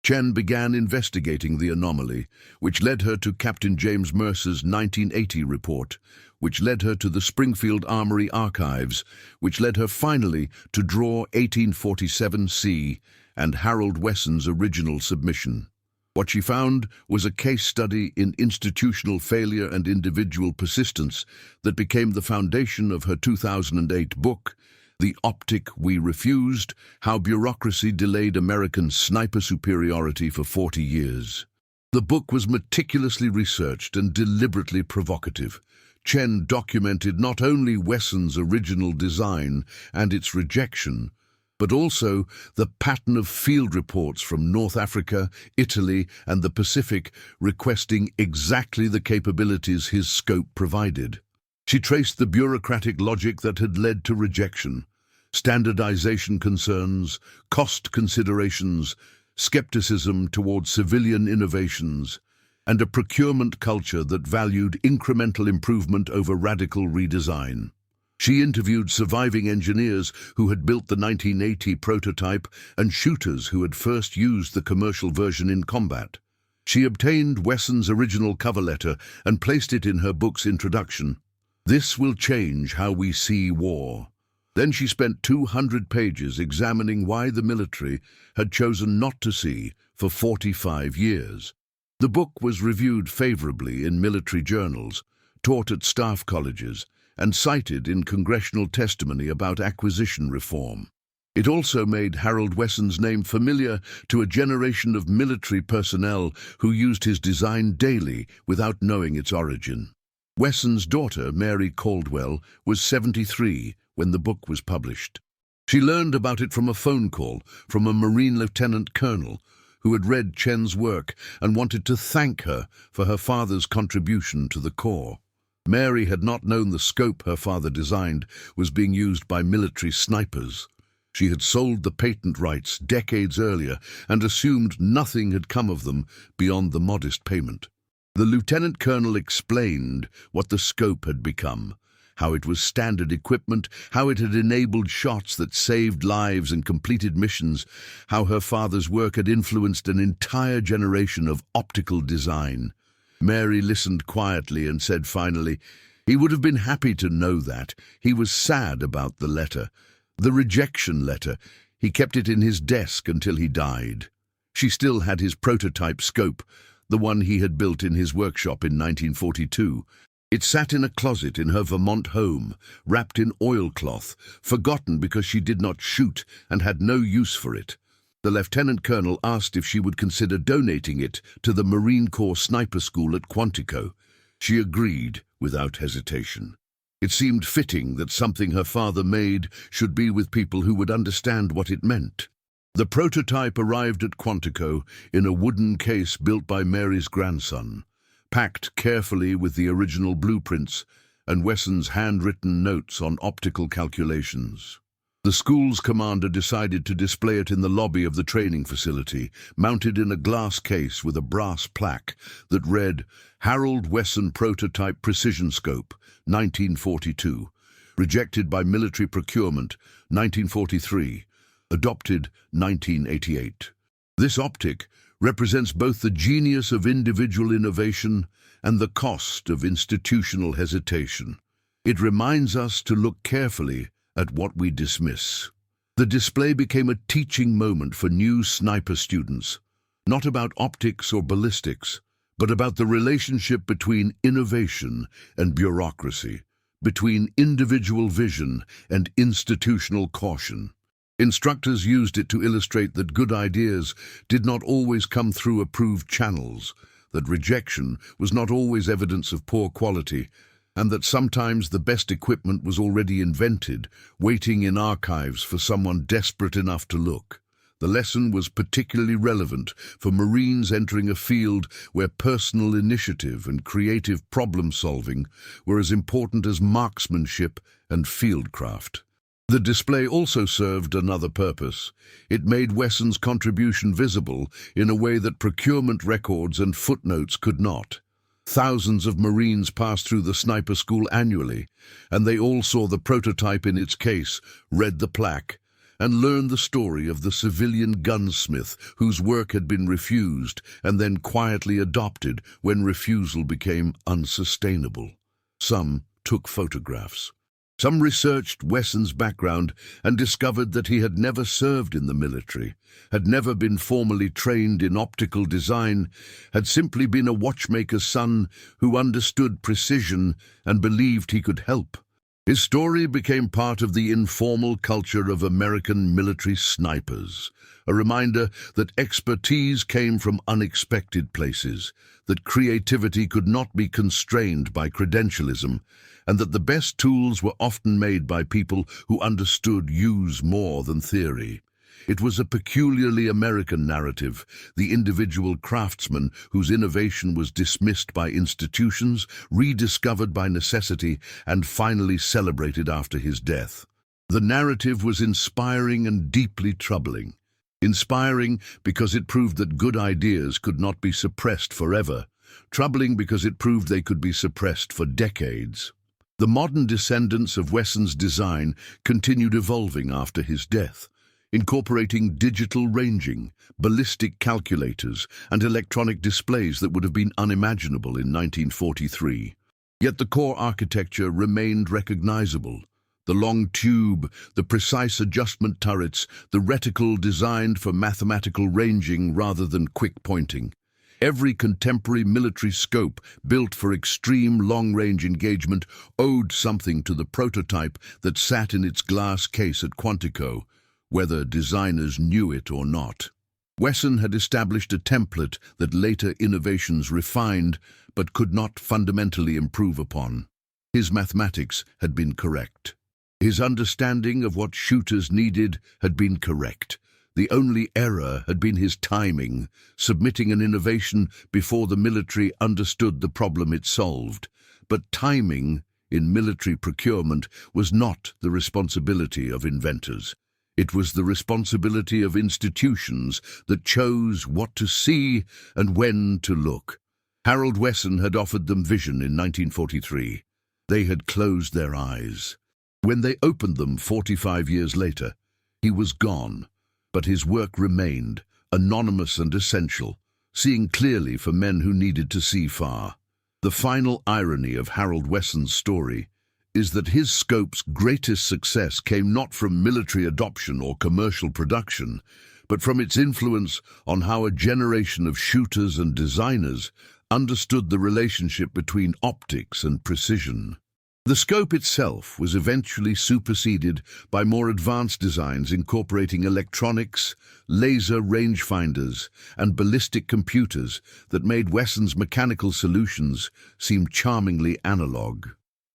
Chen began investigating the anomaly, which led her to Captain James Mercer's 1980 report, which led her to the Springfield Armory archives, which led her finally to draw 1847C and Harold Wesson's original submission. What she found was a case study in institutional failure and individual persistence that became the foundation of her 2008 book, The Optic We Refused: How Bureaucracy Delayed American Sniper Superiority for 40 Years. The book was meticulously researched and deliberately provocative. Chen documented not only Wesson's original design and its rejection, but also the pattern of field reports from North Africa, Italy, and the Pacific requesting exactly the capabilities his scope provided. She traced the bureaucratic logic that had led to rejection, standardization concerns, cost considerations, skepticism toward civilian innovations, and a procurement culture that valued incremental improvement over radical redesign. She interviewed surviving engineers who had built the 1980 prototype and shooters who had first used the commercial version in combat. She obtained Wesson's original cover letter and placed it in her book's introduction. This will change how we see war. Then she spent 200 pages examining why the military had chosen not to see for 45 years. The book was reviewed favorably in military journals, taught at staff colleges, and cited in congressional testimony about acquisition reform. It also made Harold Wesson's name familiar to a generation of military personnel who used his design daily without knowing its origin. Wesson's daughter, Mary Caldwell, was 73 when the book was published. She learned about it from a phone call from a Marine lieutenant colonel who had read Chen's work and wanted to thank her for her father's contribution to the Corps. Mary had not known the scope her father designed was being used by military snipers. She had sold the patent rights decades earlier and assumed nothing had come of them beyond the modest payment. The lieutenant colonel explained what the scope had become, how it was standard equipment, how it had enabled shots that saved lives and completed missions, how her father's work had influenced an entire generation of optical design. Mary listened quietly and said finally, "He would have been happy to know that. He was sad about the letter, the rejection letter. He kept it in his desk until he died." She still had his prototype scope, the one he had built in his workshop in 1942. It sat in a closet in her Vermont home, wrapped in oilcloth, forgotten because she did not shoot and had no use for it. The lieutenant colonel asked if she would consider donating it to the Marine Corps Sniper School at Quantico. She agreed without hesitation. It seemed fitting that something her father made should be with people who would understand what it meant. The prototype arrived at Quantico in a wooden case built by Mary's grandson, packed carefully with the original blueprints and Wesson's handwritten notes on optical calculations. The school's commander decided to display it in the lobby of the training facility, mounted in a glass case with a brass plaque that read, "Harold Wesson Prototype Precision Scope, 1942. Rejected by military procurement, 1943. Adopted, 1988. This optic represents both the genius of individual innovation and the cost of institutional hesitation. It reminds us to look carefully at what we dismiss. The display became a teaching moment for new sniper students, not about optics or ballistics, but about the relationship between innovation and bureaucracy, between individual vision and institutional caution. Instructors used it to illustrate that good ideas did not always come through approved channels, that rejection was not always evidence of poor quality, and that sometimes the best equipment was already invented, waiting in archives for someone desperate enough to look. The lesson was particularly relevant for Marines entering a field where personal initiative and creative problem-solving were as important as marksmanship and fieldcraft. The display also served another purpose. It made Wesson's contribution visible in a way that procurement records and footnotes could not. Thousands of Marines passed through the sniper school annually, and they all saw the prototype in its case, read the plaque, and learned the story of the civilian gunsmith whose work had been refused and then quietly adopted when refusal became unsustainable. Some took photographs. Some researched Wesson's background and discovered that he had never served in the military, had never been formally trained in optical design, had simply been a watchmaker's son who understood precision and believed he could help. His story became part of the informal culture of American military snipers, a reminder that expertise came from unexpected places, that creativity could not be constrained by credentialism, and that the best tools were often made by people who understood use more than theory. It was a peculiarly American narrative, the individual craftsman whose innovation was dismissed by institutions, rediscovered by necessity, and finally celebrated after his death. The narrative was inspiring and deeply troubling. Inspiring because it proved that good ideas could not be suppressed forever. Troubling because it proved they could be suppressed for decades. The modern descendants of Wesson's design continued evolving after his death, incorporating digital ranging, ballistic calculators, and electronic displays that would have been unimaginable in 1943. Yet the core architecture remained recognizable. The long tube, the precise adjustment turrets, the reticle designed for mathematical ranging rather than quick pointing. Every contemporary military scope built for extreme long-range engagement owed something to the prototype that sat in its glass case at Quantico, whether designers knew it or not. Wesson had established a template that later innovations refined but could not fundamentally improve upon. His mathematics had been correct. His understanding of what shooters needed had been correct. The only error had been his timing, submitting an innovation before the military understood the problem it solved. But timing, in military procurement, was not the responsibility of inventors. It was the responsibility of institutions that chose what to see and when to look. Harold Wesson had offered them vision in 1943. They had closed their eyes. When they opened them 45 years later, he was gone. But his work remained, anonymous and essential, seeing clearly for men who needed to see far. The final irony of Harold Wesson's story is that his scope's greatest success came not from military adoption or commercial production, but from its influence on how a generation of shooters and designers understood the relationship between optics and precision. The scope itself was eventually superseded by more advanced designs incorporating electronics, laser rangefinders, and ballistic computers that made Wesson's mechanical solutions seem charmingly analog.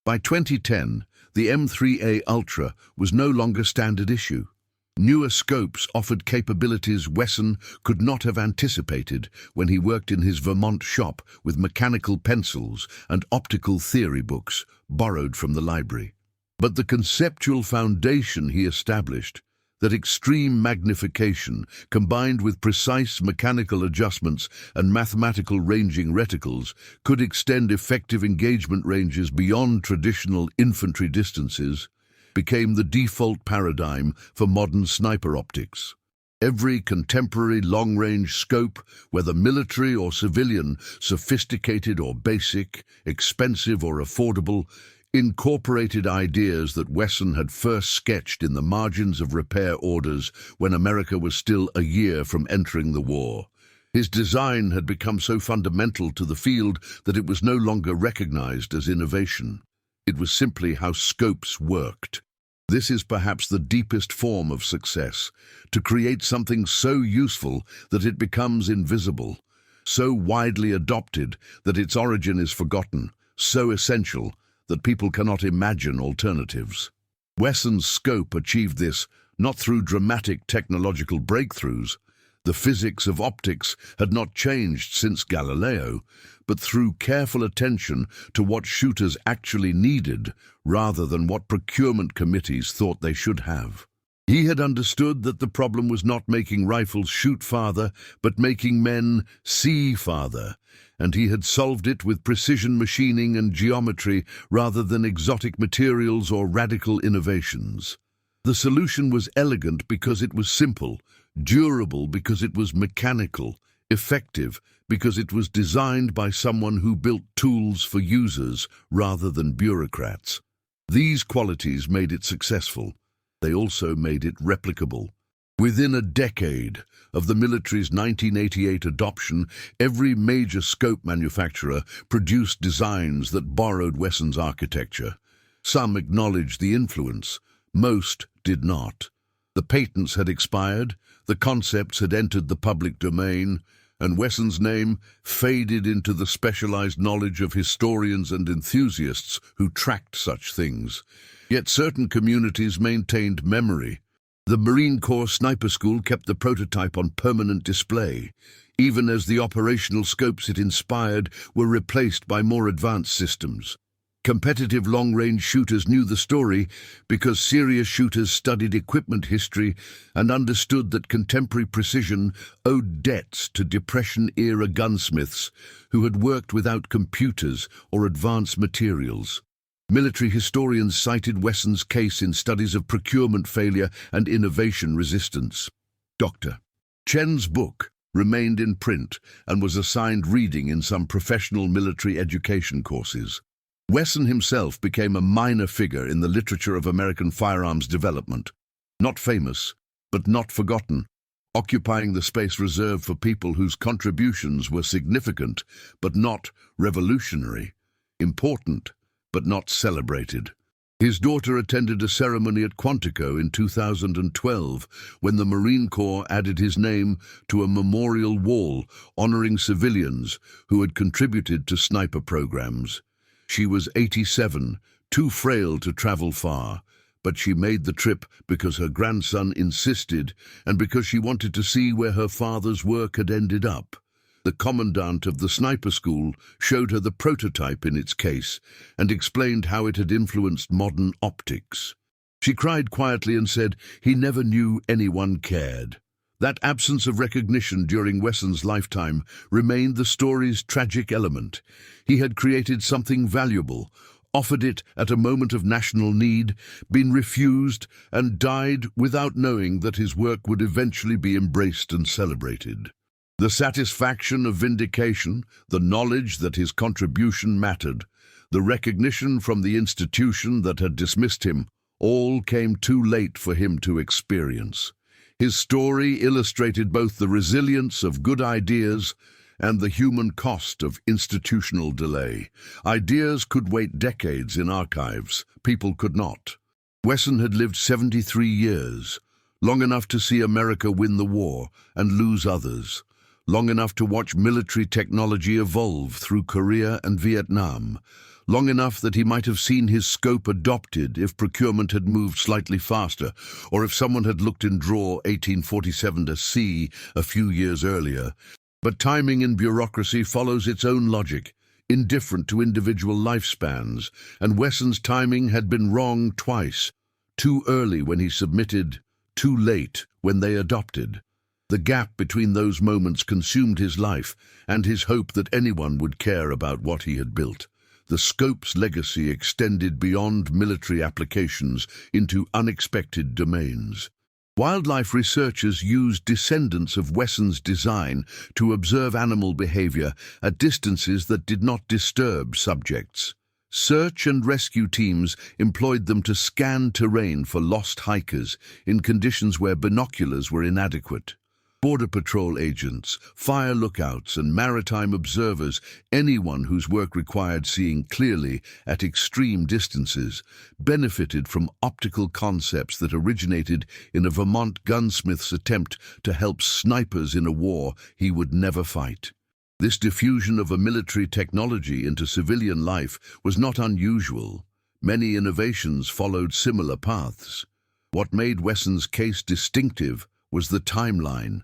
By 2010, the M3A Ultra was no longer standard issue. Newer scopes offered capabilities Wesson could not have anticipated when he worked in his Vermont shop with mechanical pencils and optical theory books borrowed from the library. But the conceptual foundation he established, that extreme magnification combined with precise mechanical adjustments and mathematical ranging reticles could extend effective engagement ranges beyond traditional infantry distances, became the default paradigm for modern sniper optics. Every contemporary long-range scope, whether military or civilian, sophisticated or basic, expensive or affordable, incorporated ideas that Wesson had first sketched in the margins of repair orders when America was still a year from entering the war. His design had become so fundamental to the field that it was no longer recognized as innovation. It was simply how scopes worked. This is perhaps the deepest form of success, to create something so useful that it becomes invisible, so widely adopted that its origin is forgotten, so essential that people cannot imagine alternatives. Wesson's scope achieved this not through dramatic technological breakthroughs. The physics of optics had not changed since Galileo, but through careful attention to what shooters actually needed rather than what procurement committees thought they should have. He had understood that the problem was not making rifles shoot farther, but making men see farther, and he had solved it with precision machining and geometry rather than exotic materials or radical innovations. The solution was elegant because it was simple, durable because it was mechanical, effective because it was designed by someone who built tools for users rather than bureaucrats. These qualities made it successful. They also made it replicable. Within a decade of the military's 1988 adoption, every major scope manufacturer produced designs that borrowed Wesson's architecture. Some acknowledged the influence, most did not. The patents had expired, the concepts had entered the public domain, and Wesson's name faded into the specialized knowledge of historians and enthusiasts who tracked such things. Yet certain communities maintained memory. The Marine Corps Sniper School kept the prototype on permanent display, even as the operational scopes it inspired were replaced by more advanced systems. Competitive long-range shooters knew the story because serious shooters studied equipment history and understood that contemporary precision owed debts to Depression-era gunsmiths who had worked without computers or advanced materials. Military historians cited Wesson's case in studies of procurement failure and innovation resistance. Dr. Chen's book remained in print and was assigned reading in some professional military education courses. Wesson himself became a minor figure in the literature of American firearms development, not famous, but not forgotten, occupying the space reserved for people whose contributions were significant, but not revolutionary, important, but not celebrated. His daughter attended a ceremony at Quantico in 2012 when the Marine Corps added his name to a memorial wall honoring civilians who had contributed to sniper programs. She was 87, too frail to travel far, but she made the trip because her grandson insisted and because she wanted to see where her father's work had ended up. The commandant of the sniper school showed her the prototype in its case and explained how it had influenced modern optics. She cried quietly and said, "He never knew anyone cared." That absence of recognition during Wesson's lifetime remained the story's tragic element. He had created something valuable, offered it at a moment of national need, been refused, and died without knowing that his work would eventually be embraced and celebrated. The satisfaction of vindication, the knowledge that his contribution mattered, the recognition from the institution that had dismissed him, all came too late for him to experience. His story illustrated both the resilience of good ideas and the human cost of institutional delay. Ideas could wait decades in archives, people could not. Wesson had lived 73 years, long enough to see America win the war and lose others, long enough to watch military technology evolve through Korea and Vietnam, long enough that he might have seen his scope adopted if procurement had moved slightly faster, or if someone had looked in drawer 1847 to C a few years earlier. But timing in bureaucracy follows its own logic. indifferent to individual lifespans, and Wesson's timing had been wrong twice, too early when he submitted, too late when they adopted. The gap between those moments consumed his life and his hope that anyone would care about what he had built. The scope's legacy extended beyond military applications into unexpected domains. Wildlife researchers used descendants of Wesson's design to observe animal behavior at distances that did not disturb subjects. Search and rescue teams employed them to scan terrain for lost hikers in conditions where binoculars were inadequate. Border Patrol agents, fire lookouts, and maritime observers, anyone whose work required seeing clearly at extreme distances, benefited from optical concepts that originated in a Vermont gunsmith's attempt to help snipers in a war he would never fight. This diffusion of a military technology into civilian life was not unusual. Many innovations followed similar paths. What made Wesson's case distinctive was the timeline.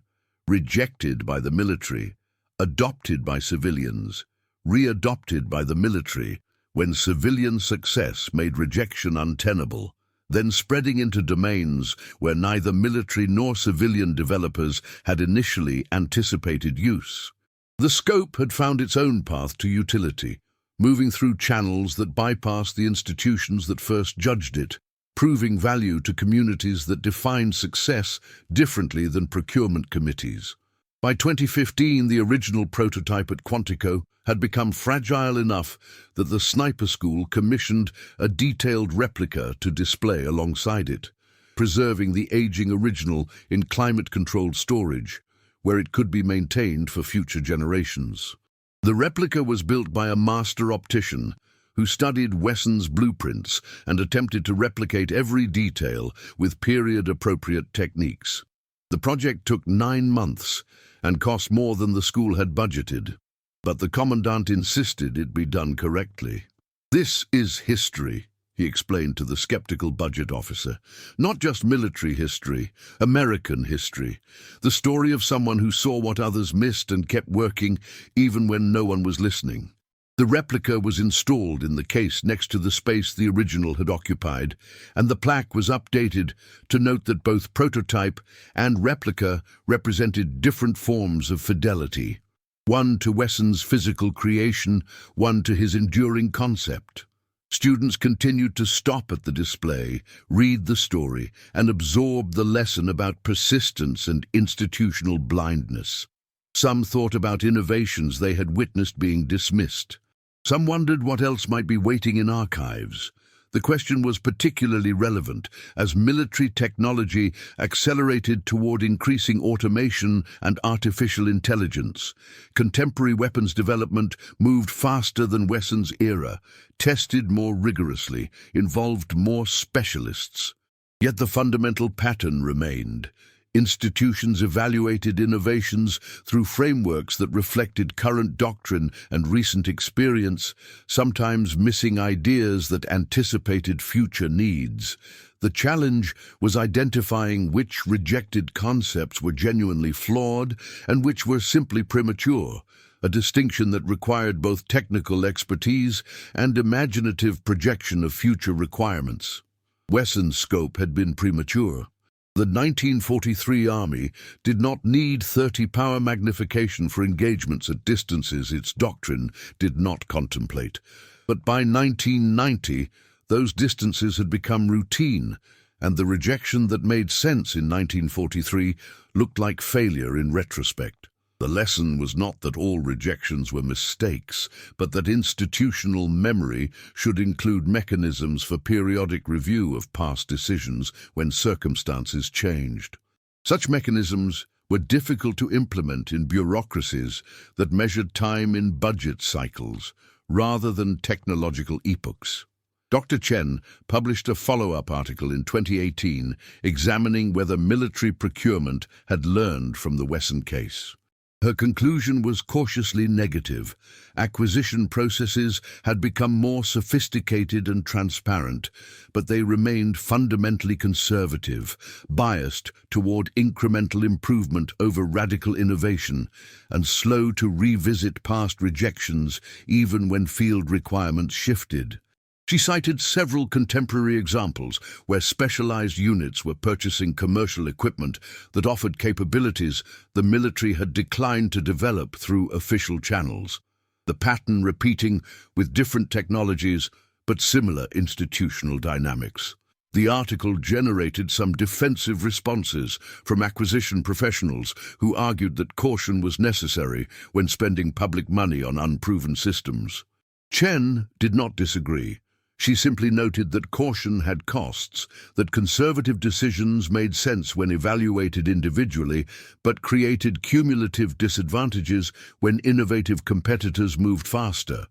Rejected by the military, adopted by civilians, readopted by the military, when civilian success made rejection untenable, then spreading into domains where neither military nor civilian developers had initially anticipated use. The scope had found its own path to utility, moving through channels that bypassed the institutions that first judged it, proving value to communities that defined success differently than procurement committees. By 2015, the original prototype at Quantico had become fragile enough that the sniper school commissioned a detailed replica to display alongside it, preserving the aging original in climate-controlled storage, where it could be maintained for future generations. The replica was built by a master optician who studied Wesson's blueprints and attempted to replicate every detail with period-appropriate techniques. The project took 9 months and cost more than the school had budgeted, but the commandant insisted it be done correctly. "This is history," he explained to the skeptical budget officer. "Not just military history, American history. The story of someone who saw what others missed and kept working even when no one was listening." The replica was installed in the case next to the space the original had occupied, and the plaque was updated to note that both prototype and replica represented different forms of fidelity, one to Wesson's physical creation, one to his enduring concept. Students continued to stop at the display, read the story, and absorb the lesson about persistence and institutional blindness. Some thought about innovations they had witnessed being dismissed. Some wondered what else might be waiting in archives. The question was particularly relevant as military technology accelerated toward increasing automation and artificial intelligence. Contemporary weapons development moved faster than Wesson's era, tested more rigorously, involved more specialists. Yet the fundamental pattern remained. Institutions evaluated innovations through frameworks that reflected current doctrine and recent experience, sometimes missing ideas that anticipated future needs. The challenge was identifying which rejected concepts were genuinely flawed and which were simply premature, a distinction that required both technical expertise and imaginative projection of future requirements. Wesson's scope had been premature. The 1943 Army did not need 30-power magnification for engagements at distances its doctrine did not contemplate. But by 1990, those distances had become routine, and the rejection that made sense in 1943 looked like failure in retrospect. The lesson was not that all rejections were mistakes, but that institutional memory should include mechanisms for periodic review of past decisions when circumstances changed. Such mechanisms were difficult to implement in bureaucracies that measured time in budget cycles rather than technological epochs. Dr. Chen published a follow-up article in 2018 examining whether military procurement had learned from the Wesson case. Her conclusion was cautiously negative. Acquisition processes had become more sophisticated and transparent, but they remained fundamentally conservative, biased toward incremental improvement over radical innovation, and slow to revisit past rejections even when field requirements shifted. She cited several contemporary examples where specialized units were purchasing commercial equipment that offered capabilities the military had declined to develop through official channels, the pattern repeating with different technologies but similar institutional dynamics. The article generated some defensive responses from acquisition professionals who argued that caution was necessary when spending public money on unproven systems. Chen did not disagree. She simply noted that caution had costs, that conservative decisions made sense when evaluated individually, but created cumulative disadvantages when innovative competitors moved faster,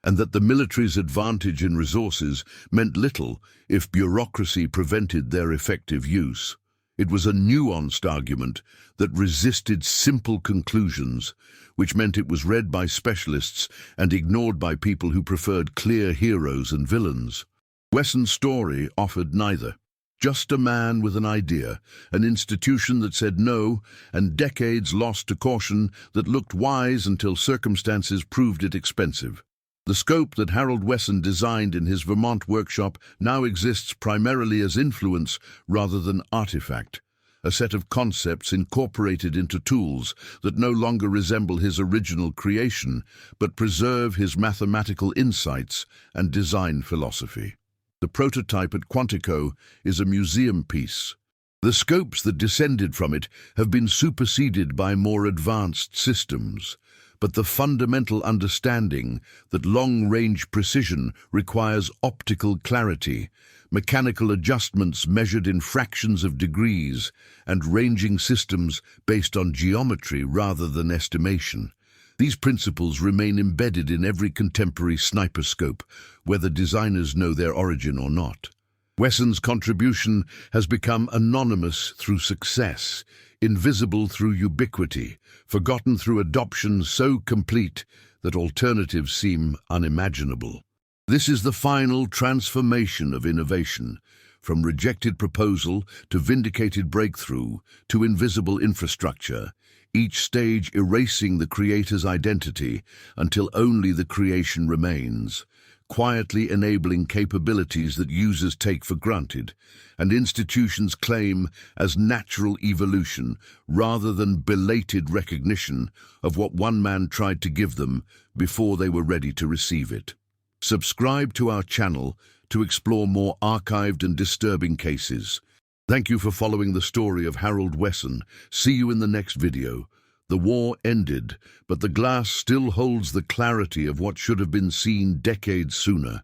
and that the military's advantage in resources meant little if bureaucracy prevented their effective use. It was a nuanced argument that resisted simple conclusions, which meant it was read by specialists and ignored by people who preferred clear heroes and villains. Wesson's story offered neither. Just a man with an idea, an institution that said no, and decades lost to caution that looked wise until circumstances proved it expensive. The scope that Harold Wesson designed in his Vermont workshop now exists primarily as influence rather than artifact, a set of concepts incorporated into tools that no longer resemble his original creation, but preserve his mathematical insights and design philosophy. The prototype at Quantico is a museum piece. The scopes that descended from it have been superseded by more advanced systems, but the fundamental understanding that long-range precision requires optical clarity, mechanical adjustments measured in fractions of degrees, and ranging systems based on geometry rather than estimation. These principles remain embedded in every contemporary sniper scope, whether designers know their origin or not. Wesson's contribution has become anonymous through success, invisible through ubiquity, forgotten through adoption so complete that alternatives seem unimaginable. This is the final transformation of innovation, from rejected proposal to vindicated breakthrough to invisible infrastructure, each stage erasing the creator's identity until only the creation remains, quietly enabling capabilities that users take for granted and institutions claim as natural evolution rather than belated recognition of what one man tried to give them before they were ready to receive it. Subscribe to our channel to explore more archived and disturbing cases. Thank you for following the story of Harold Wesson. See you in the next video. The war ended, but the glass still holds the clarity of what should have been seen decades sooner.